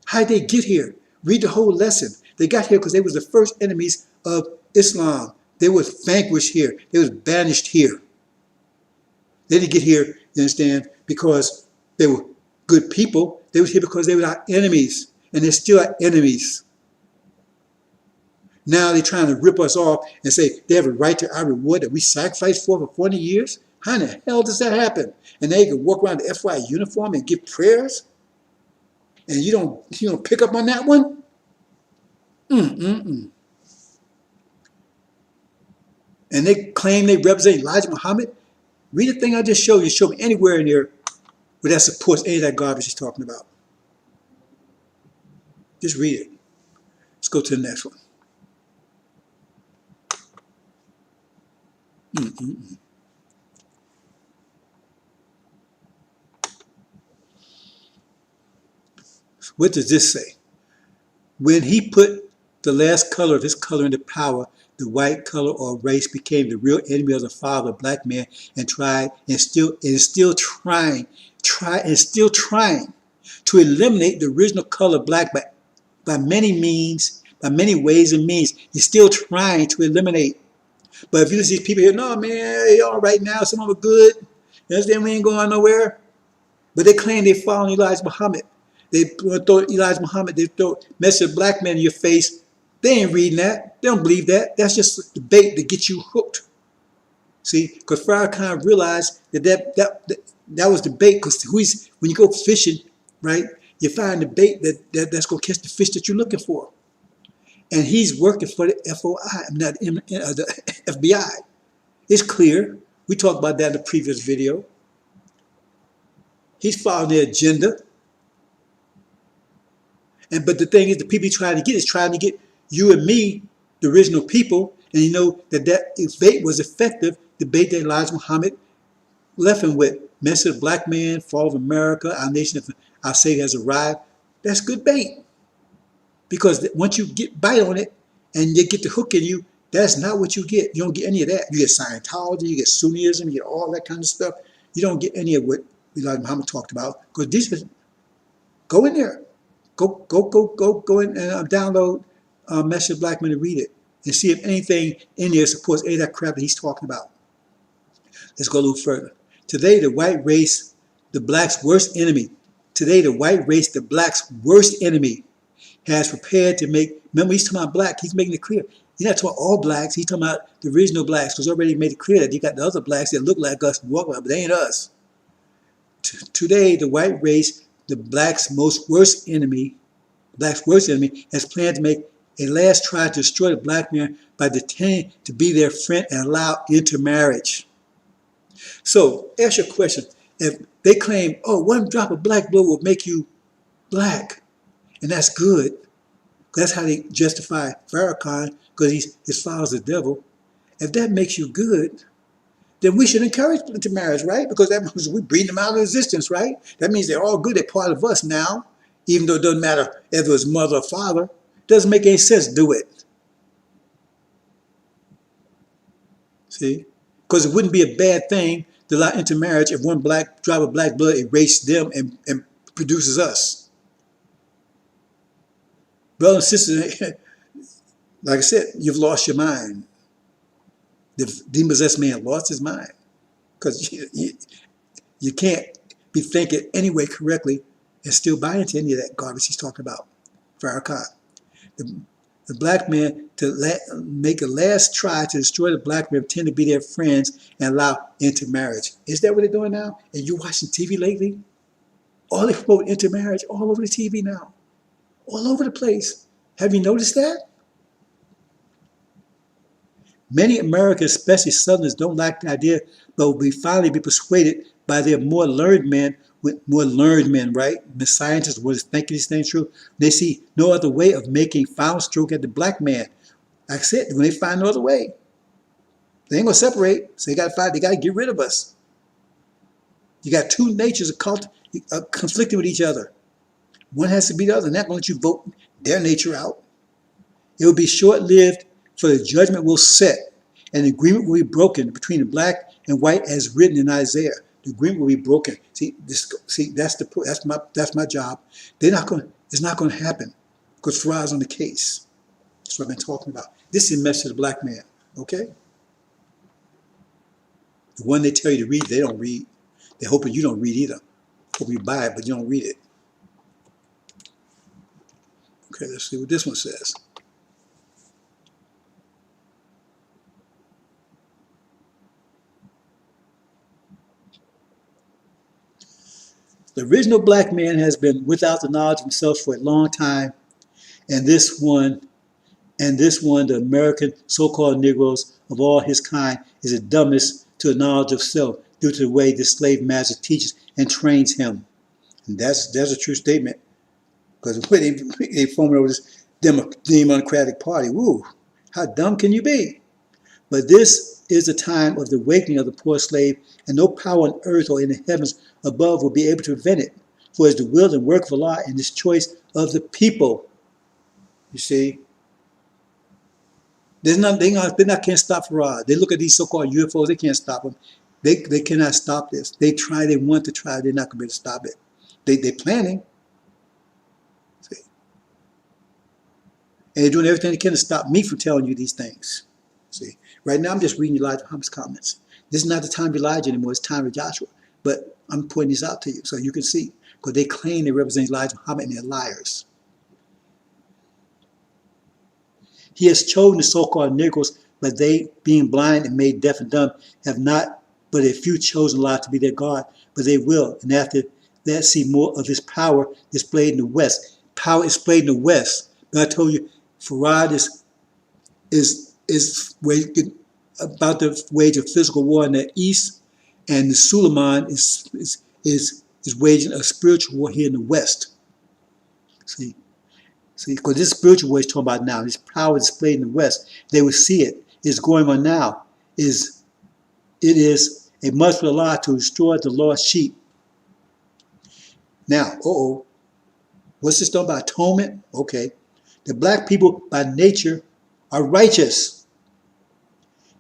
how did they get here? Read the whole lesson. They got here because they was the first enemies of Islam. They was vanquished here. They was banished here. They didn't get here, you understand, because they were good people. They was here because they were our enemies. And they're still our enemies. Now they're trying to rip us off and say they have a right to our reward that we sacrificed for 40 years? How in the hell does that happen? And they can walk around the FY uniform and give prayers? And you don't pick up on that one? And they claim they represent Elijah Muhammad. Read the thing I just showed you. Show me anywhere in there where that supports any of that garbage he's talking about. Just read it. Let's go to the next one. What does this say? When he put the last color of his color into power, the white color or race became the real enemy of the father, black man, and is still trying to eliminate the original color black by many means, by many ways and means. He's still trying to eliminate. But if you see people here, no man, they all right now, some of them are good. You understand, we ain't going nowhere. But they claim they following Elijah Muhammad. They throw Elijah Muhammad, they throw message of black men in your face. They ain't reading that. They don't believe that. That's just the bait to get you hooked. See, because Farrakhan realized that was the bait. Because when you go fishing, right, you find the bait that's going to catch the fish that you're looking for. And he's working for the the FBI. It's clear. We talked about that in the previous video. He's following their agenda. But the thing is, the people he's trying to get you and me, the original people, and you know that bait was effective, the bait that Elijah Muhammad left him with. Message of black man, fall of America, our nation, our Savior has arrived. That's good bait. Because once you bite on it and you get the hook in you, that's not what you get. You don't get any of that. You get Scientology, you get Sunnism, you get all that kind of stuff. You don't get any of what Elijah Muhammad talked about. Because go in there. Go in and download Message of Black Men and read it. And see if anything in there supports any of that crap that he's talking about. Let's go a little further. Today, the white race, the blacks' worst enemy. Today, the white race, the blacks' worst enemy, has prepared to make, remember he's talking about black, he's making it clear. He's not talking about all blacks, he's talking about the original blacks, because already made it clear that you got the other blacks that look like us and walk like us, but they ain't us. Today, the white race, the blacks' worst enemy, has planned to make a last try to destroy the black man by pretending to be their friend and allow intermarriage. So, ask your question. If they claim, oh, one drop of black blood will make you black, and that's good. That's how they justify Farrakhan, because he follows the devil. If that makes you good, then we should encourage intermarriage, right? Because that means we breed them out of existence, right? That means they're all good. They're part of us now, even though it doesn't matter if it was mother or father. Doesn't make any sense. Do it. See? Because it wouldn't be a bad thing to allow intermarriage if one drop of black blood erased them and produces us. Brothers and sisters, like I said, you've lost your mind. The demon-possessed man lost his mind. Because you can't be thinking any way correctly and still buy into any of that garbage he's talking about. Farrakhan. The black man to make a last try to destroy the black man, pretend to be their friends, and allow intermarriage. Is that what they're doing now? And you watching TV lately? All they promote intermarriage all over the TV now. All over the place. Have you noticed that? Many Americans, especially Southerners, don't like the idea, but will finally be persuaded by their more learned men, right? The scientists was thinking these things true. They see no other way of making final stroke at the black man. Like I said, when they find no other way. They ain't gonna separate, so they gotta fight. They gotta get rid of us. You got two natures conflicting with each other. One has to be the other, and that won't let you vote their nature out. It will be short-lived, for the judgment will set, and the agreement will be broken between the black and white, as written in Isaiah. The agreement will be broken. See, that's my job. They're not going. It's not going to happen because Farah's on the case. That's what I've been talking about. This is a message to the black man. Okay. The one they tell you to read, they don't read. They're hoping you don't read either. Hope you buy it, but you don't read it. Okay, let's see what this one says. The original black man has been without the knowledge of himself for a long time, and this one, the American so-called Negroes of all his kind, is the dumbest to the knowledge of self due to the way the slave master teaches and trains him. And that's a true statement, because the way they form over this Democratic Party, woo, how dumb can you be? But this is the time of the awakening of the poor slave, and no power on earth or in the heavens above will be able to prevent it. For it's the will and work of Allah and this choice of the people. You see? They can't stop Farah. They look at these so-called UFOs, they can't stop them. They cannot stop this. They want to try, they're not going to be able to stop it. They're planning. See? And they're doing everything they can to stop me from telling you these things. See? Right now, I'm just reading Elijah Muhammad's comments. This is not the time of Elijah anymore. It's time of Joshua. But I'm pointing this out to you so you can see. Because they claim they represent Elijah Muhammad and they're liars. He has chosen the so-called Negroes, but they, being blind and made deaf and dumb, have not but a few chosen Allah to be their God. But they will. And after that, see more of his power displayed in the West. Power displayed in the West. But I told you, Farad is about the wage of physical war in the East, and the Suleiman is waging a spiritual war here in the West. See, because this spiritual war is talking about now. This power displayed in the West. They will see it. It's going on now. It is a must for Allah to destroy the lost sheep. Now, what's this talking about? Atonement? Okay. The black people by nature are righteous.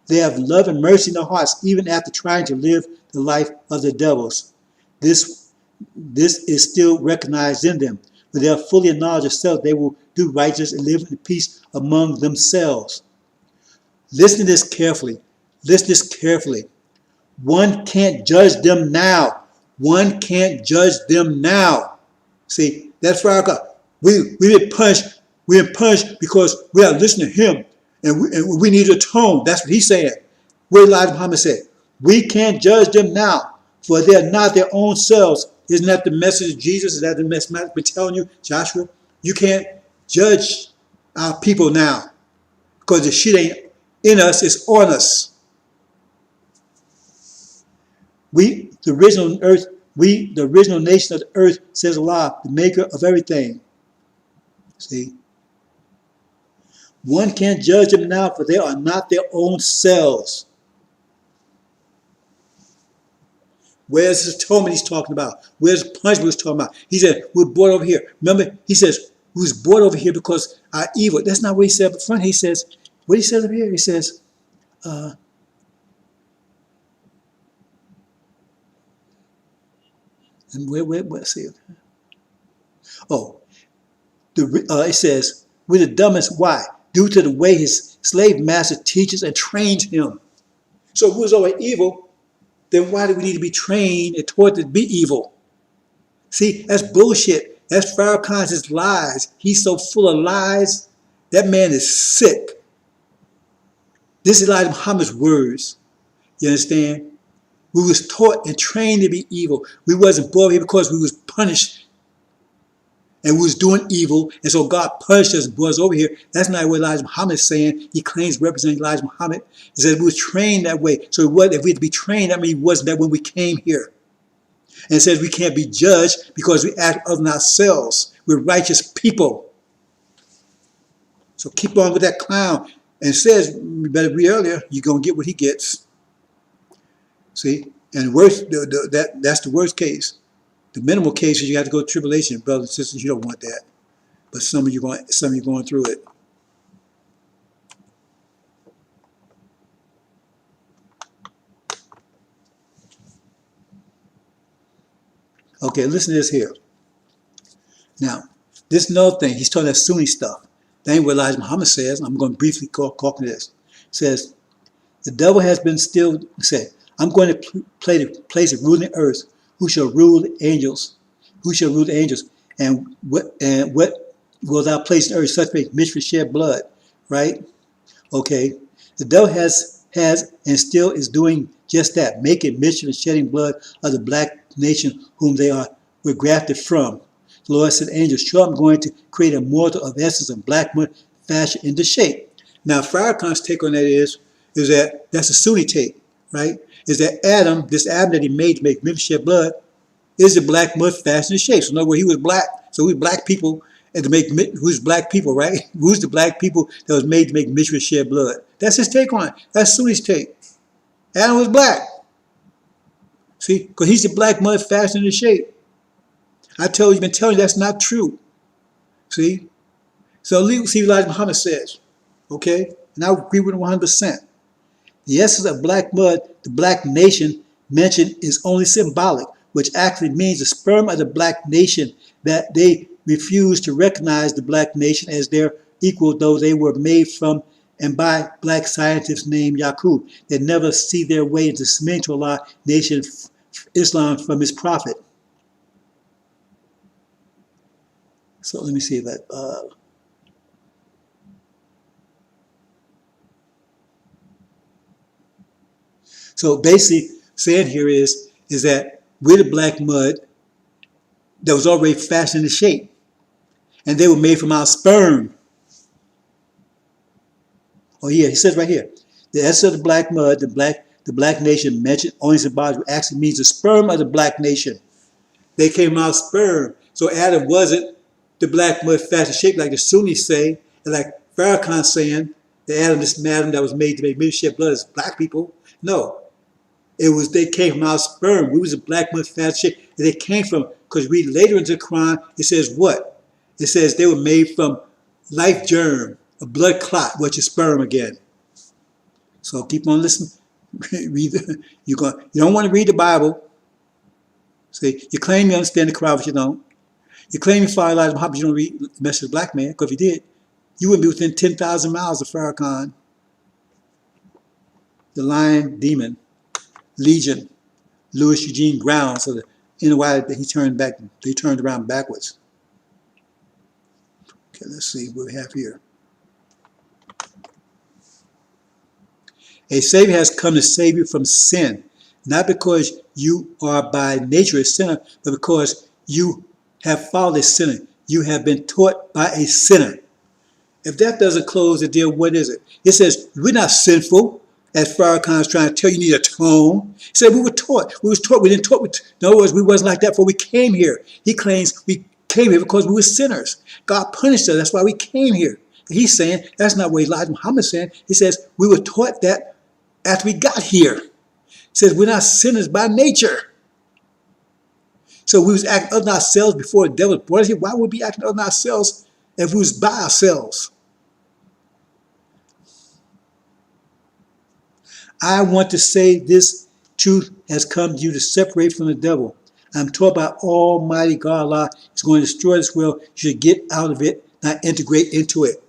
They have love and mercy in their hearts, even after trying to live the life of the devils. This is still recognized in them. When they are fully in knowledge of self, they will do righteousness and live in peace among themselves. Listen to this carefully. Listen to this carefully. One can't judge them now. One can't judge them now. See, that's where I got. We've been punished. We've been punished because we are listening to him. And we need to atone. That's what he's saying. What Elijah Muhammad said. We can't judge them now, for they are not their own selves. Isn't that the message of Jesus? Is that the message I've been telling you, Joshua? You can't judge our people now, because the shit ain't in us, it's on us. The original nation of the earth, says Allah, the maker of everything. See? One can't judge them now, for they are not their own selves. Where's the atonement he's talking about? Where's the punishment he's talking about? He said, we're brought over here. Remember, he says, we was brought over here because our evil. That's not what he said up front. He says, what he says up here? He says, and let's see. It says, we're the dumbest. Why? Due to the way his slave master teaches and trains him. So if we was always evil, then why do we need to be trained and taught to be evil? See, that's bullshit. That's Farrakhan's lies. He's so full of lies. That man is sick. This is Elijah Muhammad's words. You understand? We was taught and trained to be evil. We wasn't born here because we was punished and we was doing evil, and so God punished us and brought us over here. That's not what Elijah Muhammad is saying. He claims representing Elijah Muhammad. He says we was trained that way. So if we had to be trained, that means it wasn't that when we came here. And it says we can't be judged because we act other than ourselves. We're righteous people. So keep on with that clown. And it says, you better read earlier, you're going to get what he gets. See? And worst, that's the worst case. The minimal case is you have to go to tribulation, brothers and sisters. You don't want that. But some of you going through it. Okay, listen to this here. Now, this is another thing. He's talking that Sunni stuff. That ain't what Elijah Muhammad says. I'm going to briefly talk to this. It says, the devil has been still said, I'm going to place a ruling earth, who shall rule the angels, and what will thou place in earth, such make mischief shed blood, right? Okay. The devil has and still is doing just that, making mischief and shedding blood of the black nation whom they were grafted from. The Lord said, angels, sure, I'm going to create a mortal of essence of black mud fashioned into shape. Now, Farrakhan's take on that is that's a Sunni take, right? Is that Adam, this Adam that he made to make mischief shed blood, is the black mud fashioned into shape. So in other words, he was black, so we black people, and to make, who's black people, right? Who's the black people that was made to make mischief shed blood? That's his take on it. That's Sunni's take. Adam was black. See, because he's the black mud fashioned into shape. You've been telling you that's not true. See? So see what Elijah Muhammad says. Okay? And I agree with him 100%. The essence of black mud, the black nation mentioned, is only symbolic, which actually means the sperm of the black nation, that they refuse to recognize the black nation as their equal, though they were made from and by black scientists named Yaqub. They never see their way into submitting to Allah, nation Islam from his prophet. So let me see that. So basically, saying here is that we're the black mud that was already fashioned into shape, and they were made from our sperm. Oh yeah, he says right here, the essence of the black mud, the black nation mentioned only symbolically actually means the sperm of the black nation. They came out sperm. So Adam wasn't the black mud fashioned shape like the Sunnis say, and like Farrakhan saying that Adam, this Adam that was made to make mischief shed blood, is black people. No, they came from our sperm. We was a black mud fashioned shape. And they came from, because read later into the Quran, it says what? It says they were made from life germ, a blood clot, which is sperm again. So keep on listening. You don't want to read the Bible. See, you claim you understand the Quran, but you don't. You claim you follow Elijah Muhammad, you don't read the message of the black man, because if you did, you wouldn't be within 10,000 miles of Farrakhan, the lion demon, Legion, Louis Eugene Ground. So in a while they turned around backwards. Okay, let's see what we have here. A Savior has come to save you from sin, not because you are by nature a sinner, but because you have followed a sinner. You have been taught by a sinner. If that doesn't close the deal, what is it? It says, we're not sinful, as Farrakhan is trying to tell you, you need a tone. He said, we were taught. We didn't taught. In other words, we wasn't like that before we came here. He claims we came here because we were sinners. God punished us. That's why we came here. He's saying, that's not what Elijah Muhammad is saying. He says, we were taught that after we got here. He says, we're not sinners by nature. So we was acting other than ourselves before the devil brought us here. Why would we be acting other than ourselves if we was by ourselves? I want to say this truth has come to you to separate from the devil. I'm taught by Almighty God Allah is going to destroy this world. You should get out of it, not integrate into it.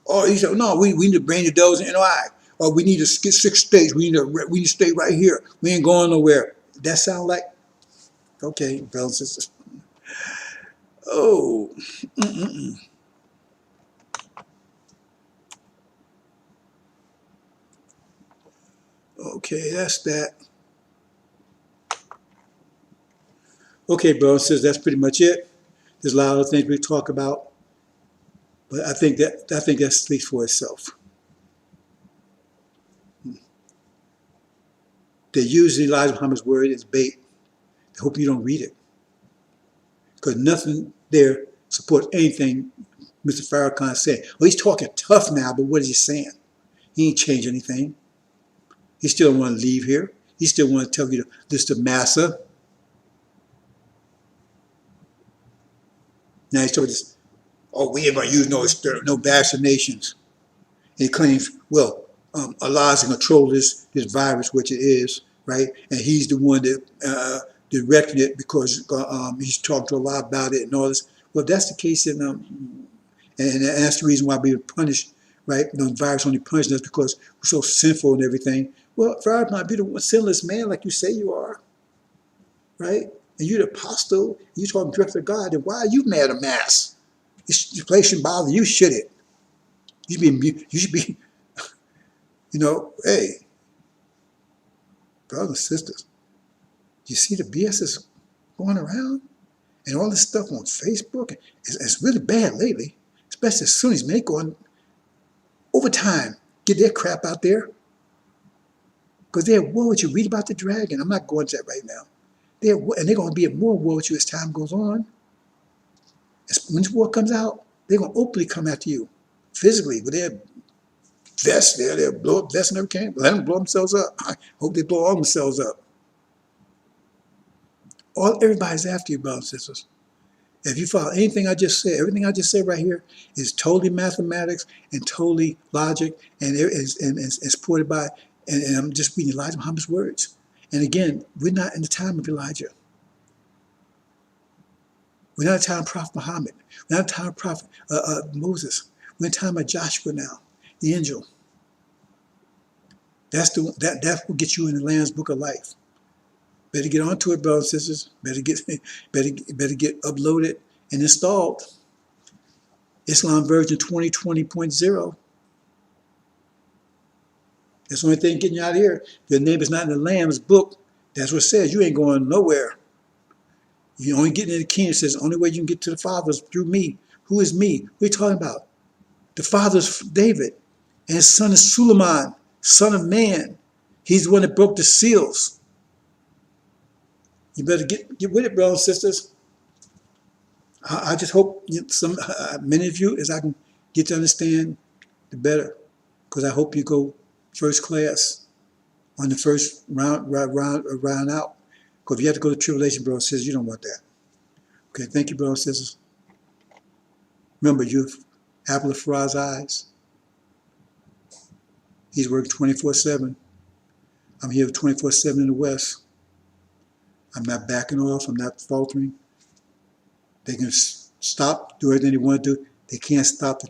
Or he said, no, we need to bring the devils in NOI. Or we need to skip 6 states. We need to stay right here. We ain't going nowhere. That sound like, okay, brothers and sisters. Oh. Okay, that's that. Okay, brothers and sisters, that's pretty much it. There's a lot of things we talk about, but I think that speaks for itself. They use Elijah Muhammad's word as bait. I hope you don't read it, because nothing there supports anything Mr. Farrakhan said. Well, he's talking tough now, but what is he saying? He ain't changed anything. He still don't want to leave here. He still want to tell you this is the massa. Now he's talking this, oh, we ain't going to use no vaccinations. And he claims, well, Allah's in control of this virus, which it is, right? And he's the one that directed it because he's talked to Allah about it and all this. Well, if that's the case, then, and that's the reason why we were punished, right? The virus only punished us because we're so sinful and everything. Well, if I not be the sinless man like you say you are, right? And you're the apostle, you're talking direct to God, then why are you mad at Mass? This place shouldn't bother you, should it? You should be, hey, brothers and sisters, you see the BS is going around? And all this stuff on Facebook, it's really bad lately, especially as soon as they go on overtime, get their crap out there. Because they're at war with you. Read about the dragon. I'm not going to that right now. And they're going to be at more war with you as time goes on. When this war comes out, they're going to openly come after you, physically, with their vests there. They'll blow up vests and everything. Let them blow themselves up. I hope they blow all themselves up. Everybody's after you, brothers and sisters. If you follow anything I just said, everything I just said right here is totally mathematics and totally logic and is supported by, and I'm just reading Elijah Muhammad's words. And again, we're not in the time of Elijah. We're not in the time of Prophet Muhammad. We're not in the time of Prophet Moses. We're in the time of Joshua now, the angel. That's what gets you in the Lamb's Book of Life. Better get onto it, brothers and sisters. Better get uploaded and installed. Islam version 2020.0. That's the only thing getting you out of here. Your name is not in the Lamb's book. That's what it says. You ain't going nowhere. You only getting in the kingdom. It says the only way you can get to the Father is through me. Who is me? What are you talking about? The Father is David, and his son is Suleiman, son of man. He's the one that broke the seals. You better get with it, brothers and sisters. I just hope many of you, as I can get to understand, the better. Because I hope you go first class on the first round out. Because if you have to go to tribulation, brothers and sisters, you don't want that. Okay, thank you, brothers and sisters. Remember, you're apple of Faraz's eyes. He's working 24/7. I'm here 24/7 in the West. I'm not backing off. I'm not faltering. They can stop, do everything they want to do. They can't stop the